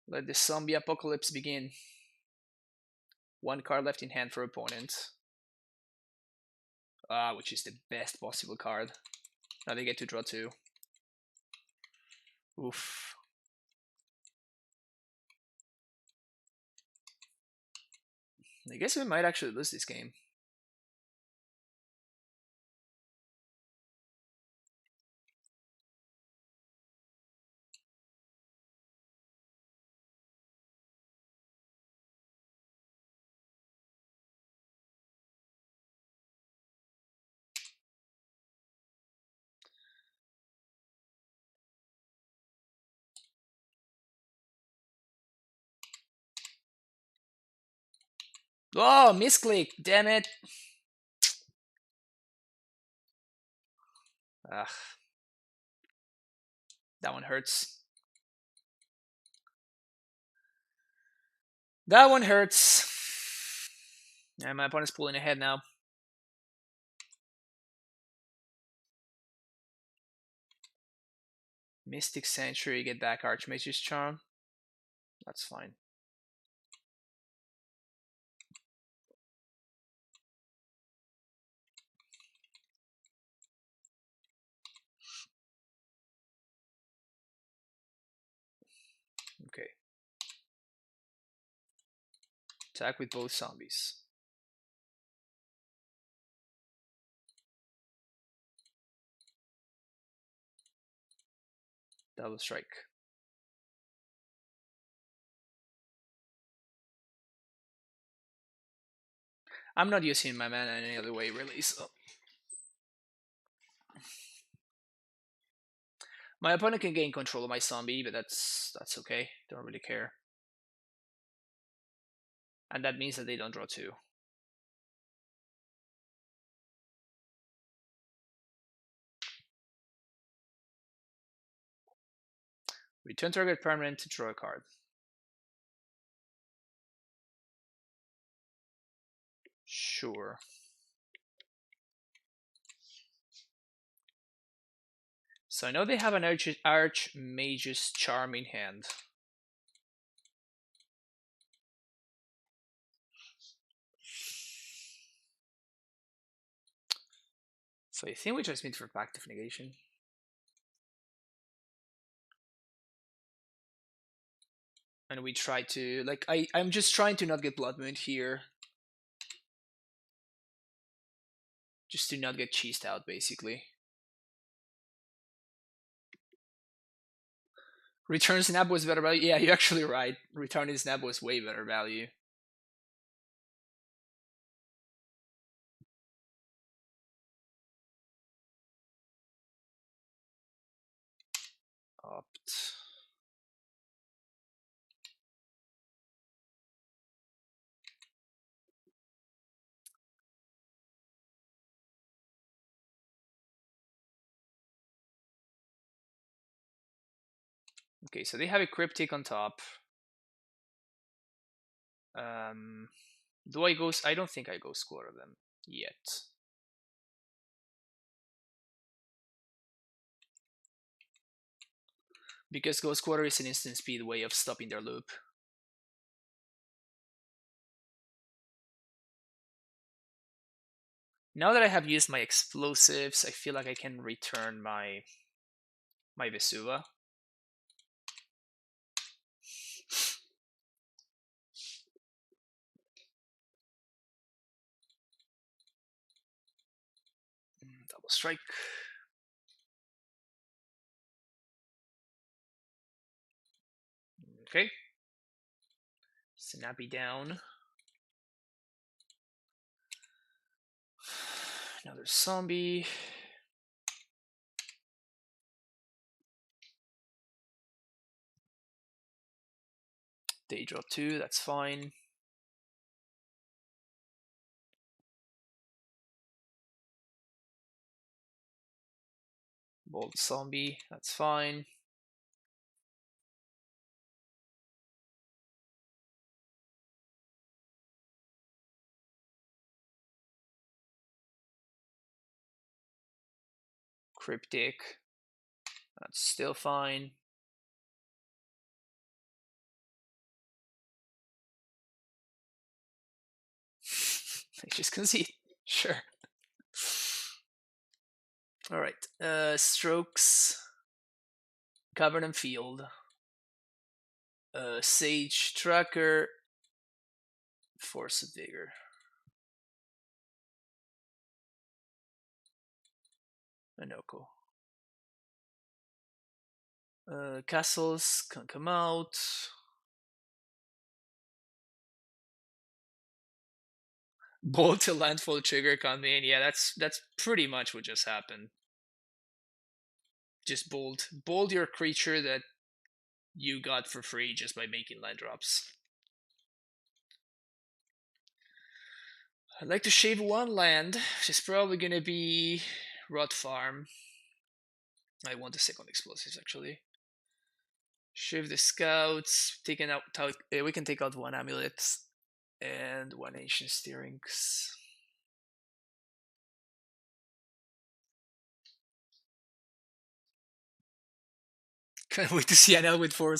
Let the zombie apocalypse begin. 1 card left in hand for opponent. Which is the best possible card. Now they get to draw 2. Oof. I guess we might actually lose this game. Oh, misclick! Damn it! Ugh. That one hurts. That one hurts. And my opponent's pulling ahead now. Mystic Sanctuary, get back Archmage's Charm. That's fine. Okay. Attack with both zombies. Double strike. I'm not using my mana in any other way, really, so. My opponent can gain control of my zombie, but that's okay. Don't really care. And that means that they don't draw 2. Return target permanent to draw a card. Sure. So I know they have an Archmage's Charm in hand. So I think we just meet for Pact of Negation. And we try to, like, I'm just trying to not get Blood Moon here. Just to not get cheesed out, basically. Return Snap was better value. Yeah, you're actually right. Returning Snap was way better value. Opt. Okay, so they have a Cryptic on top. Do I go? I don't think I go Squatter them yet. Because Ghost Quarter is an instant speed way of stopping their loop. Now that I have used my explosives, I feel like I can return my Vesuva. Double strike. Okay. Snappy down. Another zombie. They draw 2, that's fine. Bolt zombie, that's fine. Cryptic, that's still fine. I just concede. Sure. Alright. Strokes. Cavern and Field. Sage Tracker. Force of Vigor. AmuLOKO. Castles can come out. Bolt to landfall trigger come in. Yeah, that's pretty much what just happened. Just bolt your creature that you got for free just by making land drops. I'd like to shave one land, which is probably gonna be Rot Farm. I want the second explosives actually. Shift the scouts. Taking out. We can take out one amulet and one ancient steerings. Can't wait to see an L with four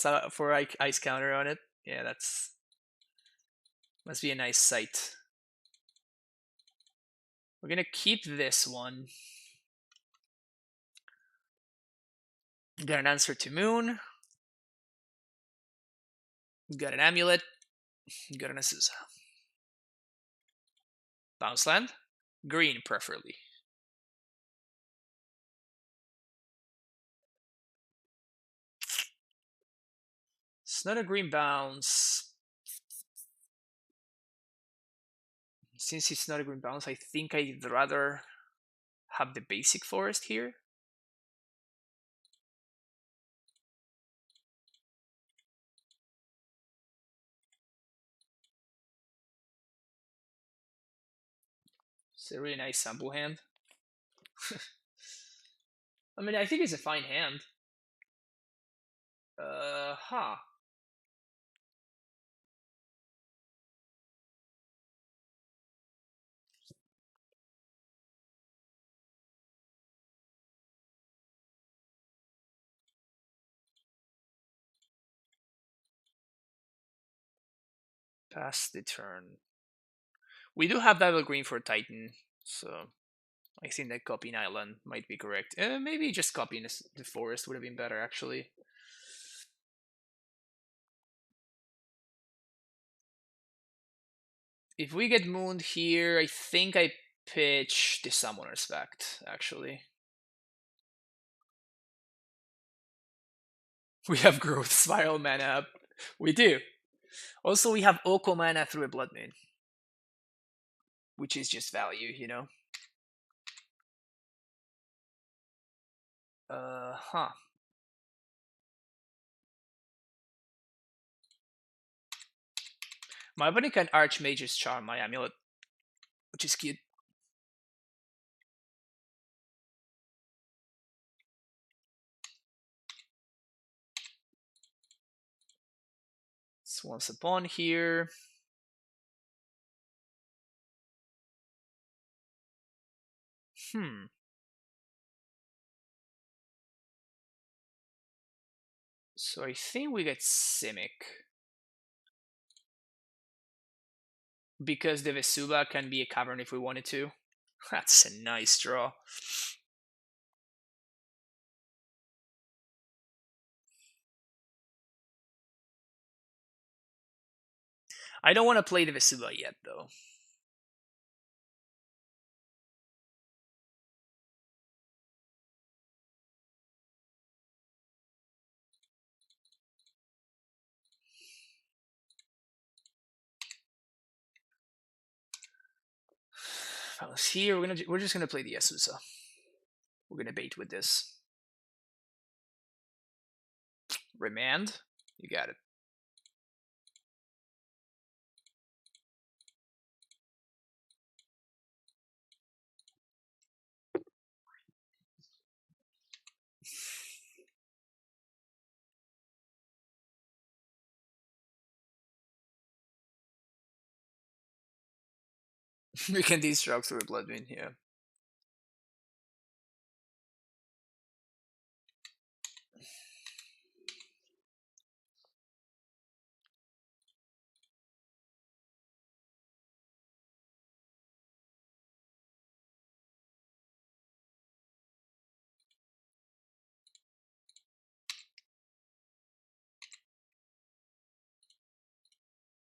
ice counter on it. Yeah, that's must be a nice sight. We're gonna keep this one. Got an answer to moon. Got an amulet. Got an Azusa. Bounce land. Green, preferably. It's not a green bounce. Since it's not a green bounce, I think I'd rather have the basic forest here. It's a really nice sample hand. I mean, I think it's a fine hand. Huh. Pass the turn. We do have double green for Titan, so I think that copying Island might be correct. Maybe just copying the forest would have been better, actually. If we get mooned here, I think I pitch the Summoner's Pact, actually. We have Growth Spiral mana up. We do. Also, we have Oko mana through a Blood Moon, which is just value, you know? Huh. My opponent can Archmage's Charm my amulet, which is cute. So once upon here. So I think we get Simic. Because the Vesuva can be a cavern if we wanted to. That's a nice draw. I don't want to play the Vesuva yet, though. Here, we're just gonna play the Yasusa. We're gonna bait with this. Remand? You got it. We can destruct through a Blood Moon, yeah.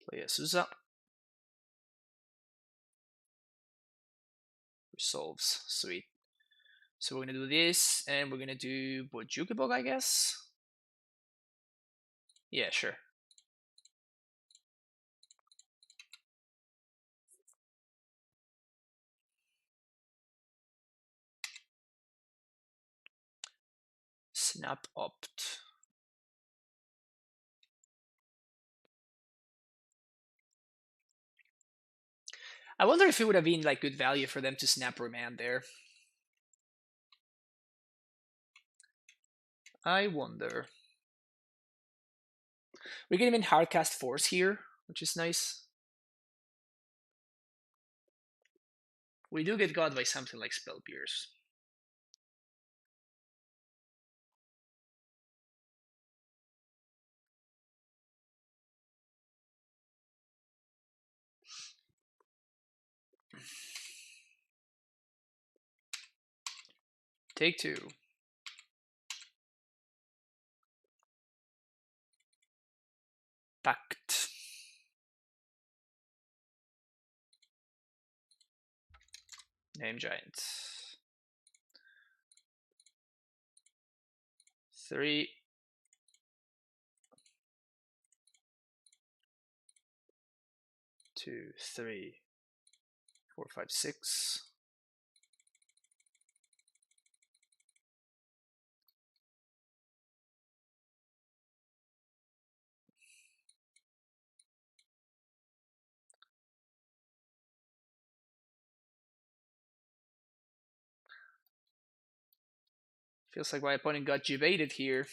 Play Yasusa. Resolves. Sweet. So we're gonna do this, and we're gonna do Bojukabog, I guess? Yeah, sure. Snap Opt. I wonder if it would have been like good value for them to snap Remand there. I wonder. We can even hardcast Force here, which is nice. We do get got by something like Spell Pierce. Take 2. Pact. Name Giant. 3. 2, 3, 4, 5, 6. Feels like my opponent got G-baited here.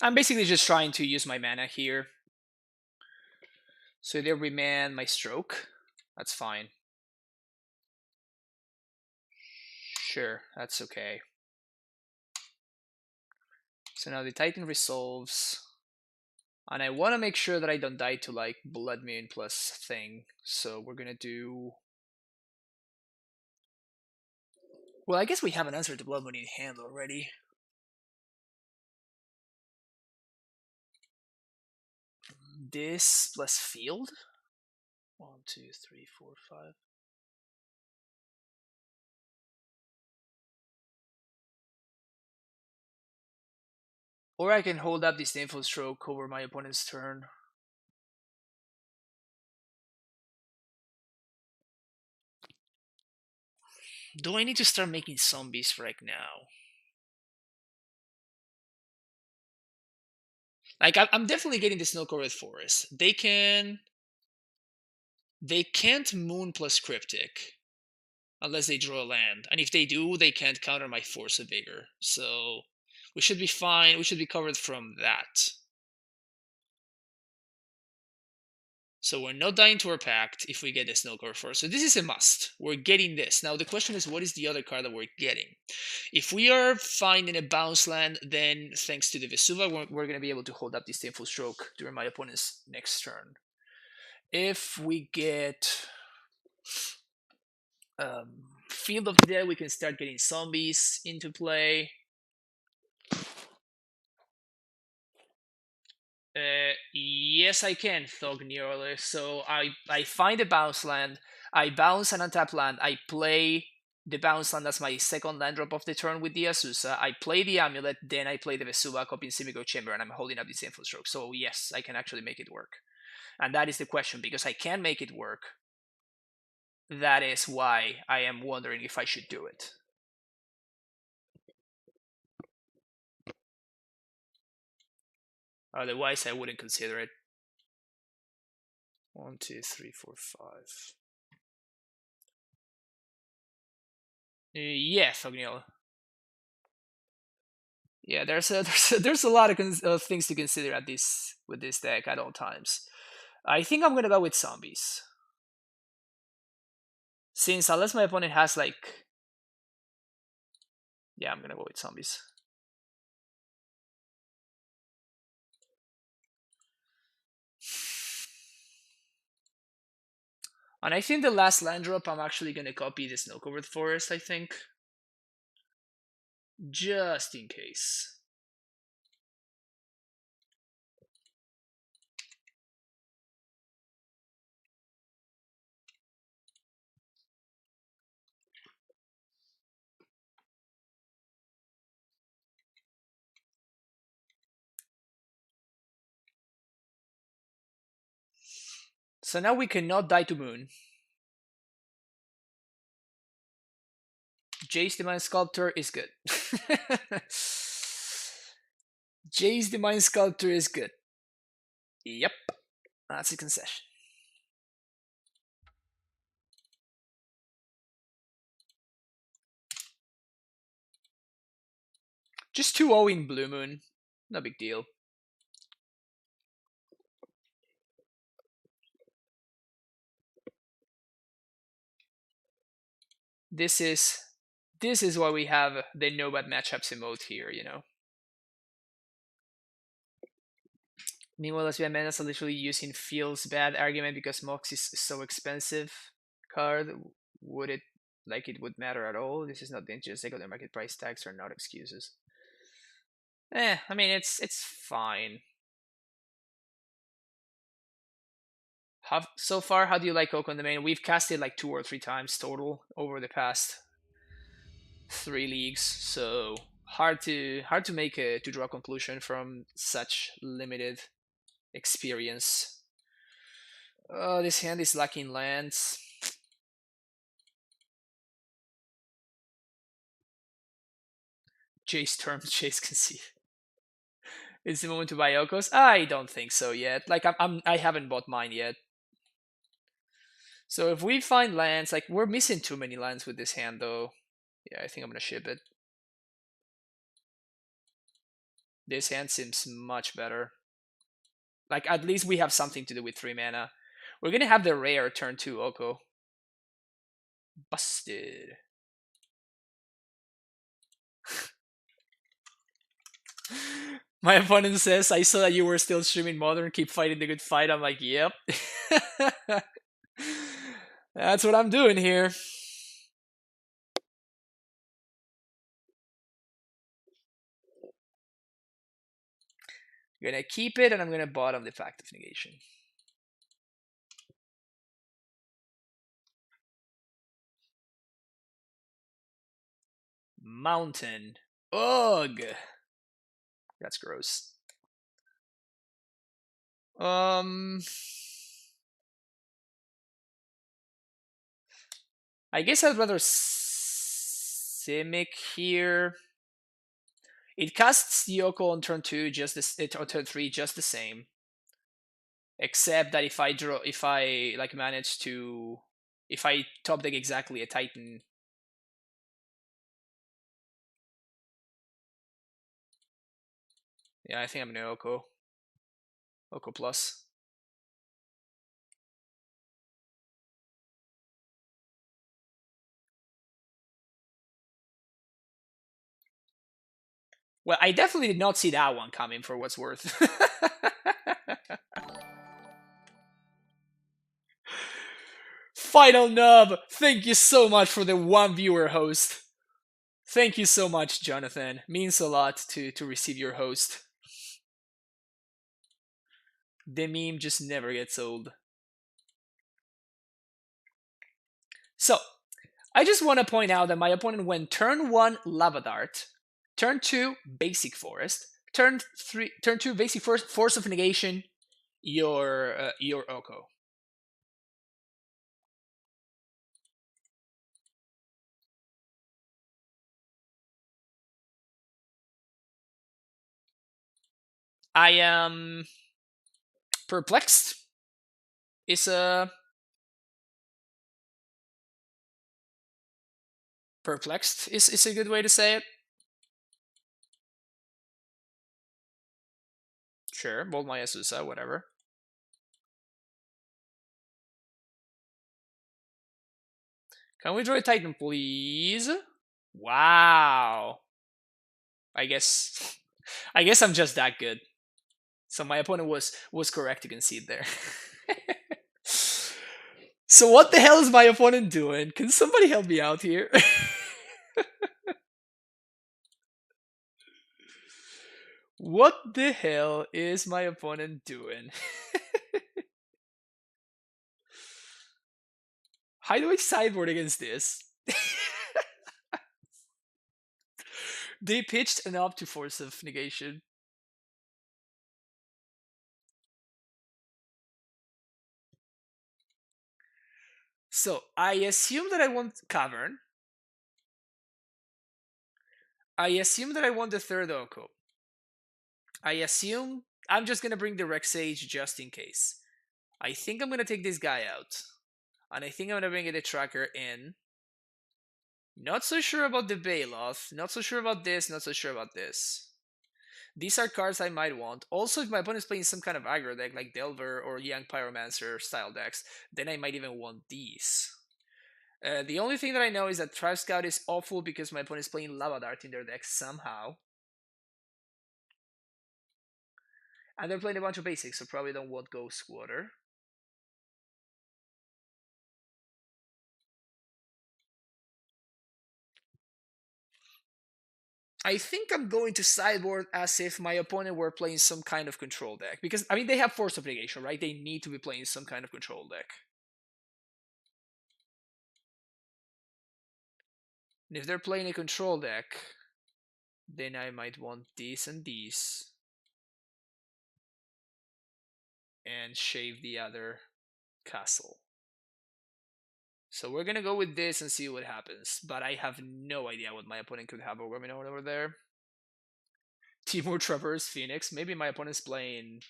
I'm basically just trying to use my mana here. So they remand my stroke. That's fine. Sure, that's okay. So now the Titan resolves. And I want to make sure that I don't die to like Blood Moon plus thing. So we're going to do... Well, I guess we have an answer to Blood Moon in hand already. This plus field? 1, 2, 3, 4, 5. Or I can hold up this Disdainful Stroke over my opponent's turn. Do I need to start making zombies right now? Like, I'm definitely getting the Snow-Covered Forest. They can't Moon plus Cryptic. Unless they draw a land. And if they do, they can't counter my Force of Vigor. So we should be fine. We should be covered from that. So we're not dying to our Pact if we get the Snow-Covered Forest. So this is a must. We're getting this. Now the question is, what is the other card that we're getting? If we are finding a bounce land, then thanks to the Vesuva, we're going to be able to hold up this Disdainful Stroke during my opponent's next turn. If we get Field of the Dead, we can start getting zombies into play. Yes, I can, Thogniorle. So I find a bounce land, I bounce an untap land, I play the bounce land as my second land drop of the turn with the Azusa, I play the Amulet, then I play the Vesuva Copy in Simigo Chamber, and I'm holding up this Disdainful Stroke. So yes, I can actually make it work. And that is the question, because I can make it work. That is why I am wondering if I should do it. Otherwise, I wouldn't consider it. 1, 2, 3, 4, 5. Yeah, Thogniel. Yeah, there's a lot of things to consider at this with this deck at all times. I think I'm gonna go with zombies, since unless my opponent has like, yeah, I'm gonna go with zombies. And I think the last land drop, I'm actually gonna copy the Snow-Covered Forest. I think, just in case. So now we cannot die to Moon. Jace the Mind Sculptor is good. Jay's Divine Sculptor is good. Yep, that's a concession. Just 2-0 in Blue Moon. No big deal. This is why we have the no bad matchups emote here, you know. Meanwhile, Lesbian Menace are literally using feels bad argument because Mox is so expensive card. Would it like it would matter at all? This is not dangerous. They got their market price tags are not excuses. I mean it's fine. So far, how do you like Oko in the main? We've cast it like 2 or 3 times total over the past 3 leagues, so hard to make a to draw a conclusion from such limited experience. Oh, this hand is lacking lands. Chase terms, Chase conceive. Is the moment to buy Okos? I don't think so yet. Like I haven't bought mine yet. So if we find lands, like we're missing too many lands with this hand though. Yeah, I think I'm gonna ship it. This hand seems much better. Like at least we have something to do with 3 mana. We're gonna have the rare turn 2 Oko. Busted. My opponent says, I saw that you were still streaming Modern, keep fighting the good fight. I'm like, yep. That's what I'm doing here. I'm gonna keep it and I'm gonna bottom the Pact of Negation. Mountain. Ugh. That's gross. I guess I'd rather Simic here. It casts Yoko on turn 2 just this on turn 3 just the same. Except that if I like manage to if I top deck exactly a Titan. Yeah, I think I'm gonna Oko. Oko plus. Well, I definitely did not see that one coming for what's worth. Final Nub, thank you so much for the 1 viewer host. Thank you so much, Jonathan. Means a lot to receive your host. The meme just never gets old. So, I just want to point out that my opponent went turn 1 Lava Dart, turn 2 Basic Forest, turn 2 Basic Force of Negation, your Oko. I am perplexed. Is a perplexed is a good way to say it. Sure, bold my Azusa, whatever. Can we draw a Titan, please? Wow. I guess I'm just that good. So my opponent was correct to concede there. So what the hell is my opponent doing? Can somebody help me out here? What the hell is my opponent doing? How do I sideboard against this? They pitched an up to Force of Negation. So I assume that I want Cavern. I assume that I want the third Oko. I assume I'm just gonna bring the Rex Sage just in case. I think I'm gonna take this guy out. And I think I'm gonna bring the tracker in. Not so sure about the Bailoff. Not so sure about this. Not so sure about this. These are cards I might want. Also, if my opponent is playing some kind of aggro deck like Delver or Young Pyromancer style decks, then I might even want these. The only thing that I know is that Tribe Scout is awful because my opponent is playing Lava Dart in their deck somehow. And they're playing a bunch of basics, so probably don't want Ghost Water. I think I'm going to sideboard as if my opponent were playing some kind of control deck. Because, I mean, they have Force of Negation, right? They need to be playing some kind of control deck. And if they're playing a control deck, then I might want these and these. And shave the other castle. So we're gonna go with this and see what happens. But I have no idea what my opponent could have over there. Temur Traverse Phoenix. Maybe my opponent's playing.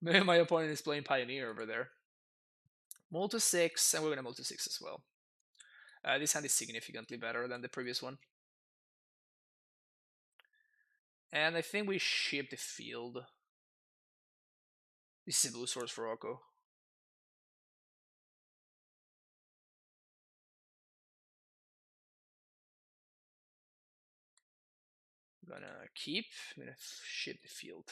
Maybe my opponent is playing Pioneer over there. Multi 6, and we're gonna multi 6 as well. This hand is significantly better than the previous one. And I think we ship the field. This is a blue source for Oko. Gonna keep. I'm gonna ship the field.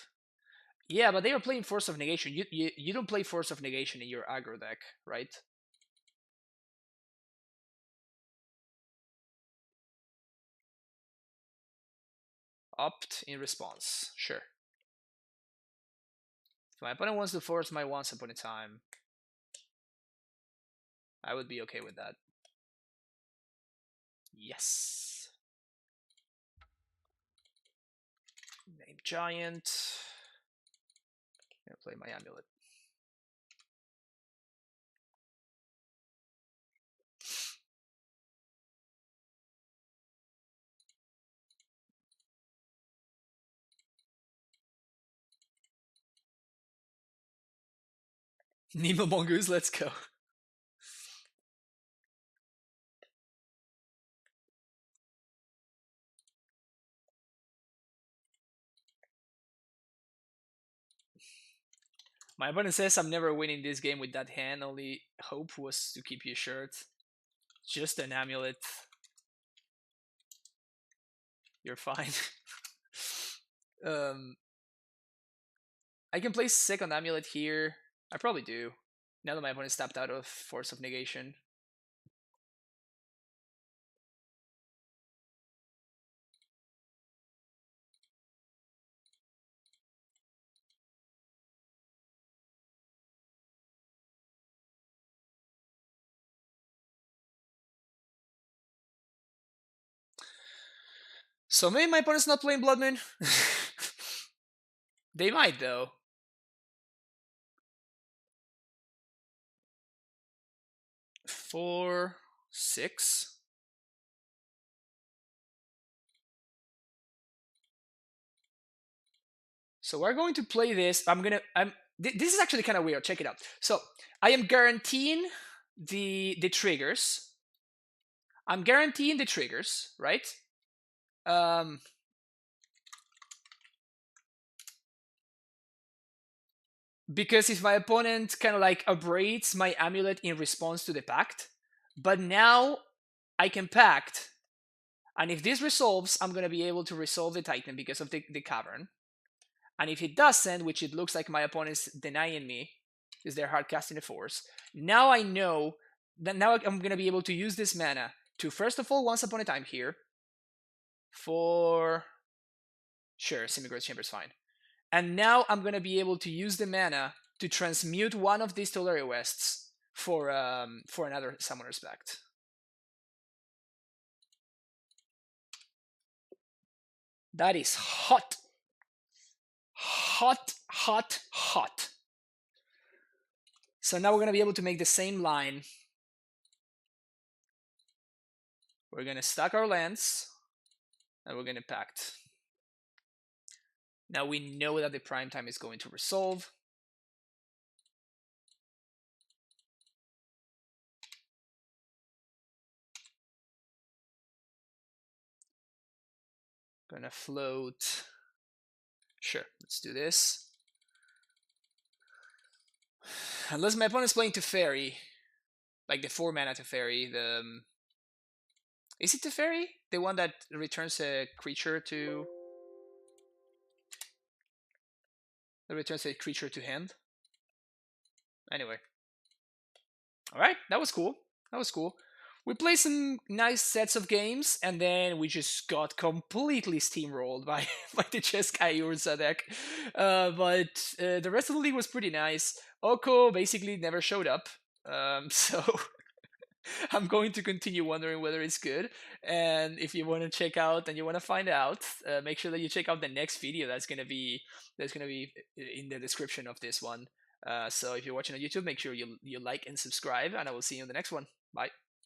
Yeah, but they are playing Force of Negation. You don't play Force of Negation in your aggro deck, right? Opt in response. Sure. If my opponent wants to force my Once Upon a Time, I would be okay with that. Yes. Name Giant. I'm gonna play my Amulet. Nemo Mongoose, let's go. My opponent says I'm never winning this game with that hand. Only hope was to keep your shirt. Just an amulet. You're fine. I can play second amulet here. I probably do. Now that my opponent's tapped out of Force of Negation. So maybe my opponent's not playing Blood Moon. They might though. Four, six. So we're going to play this. This is actually kind of weird. Check it out. So I am guaranteeing the triggers. I'm guaranteeing the triggers, right? Because if my opponent kind of like abrades my amulet in response to the pact, but now I can pact, and if this resolves, I'm gonna be able to resolve the Titan because of the cavern. And if it doesn't, which it looks like my opponent's denying me, because they're hard casting a force, now I know that now I'm gonna be able to use this mana to first of all, Once Upon a Time here, for sure, Semi-Growth Chamber is fine. And now I'm gonna be able to use the mana to transmute one of these Tolari Wests for another Summoner's Pact. That is hot. Hot, hot, hot. So now we're gonna be able to make the same line. We're gonna stack our lands, and we're gonna pact. Now we know that the prime time is going to resolve. Gonna float. Sure, let's do this. Unless my opponent's playing Teferi, like the 4 mana Teferi, is it Teferi? The one that returns a creature to hand. Anyway, all right, that was cool. That was cool. We played some nice sets of games, and then we just got completely steamrolled by by the Jeskai Urza deck. But the rest of the league was pretty nice. Oko basically never showed up, so I'm going to continue wondering whether it's good. And if you want to check out and you want to find out, make sure that you check out the next video that's gonna be in the description of this one. So if you're watching on YouTube, make sure you like and subscribe, and I will see you in the next one. Bye.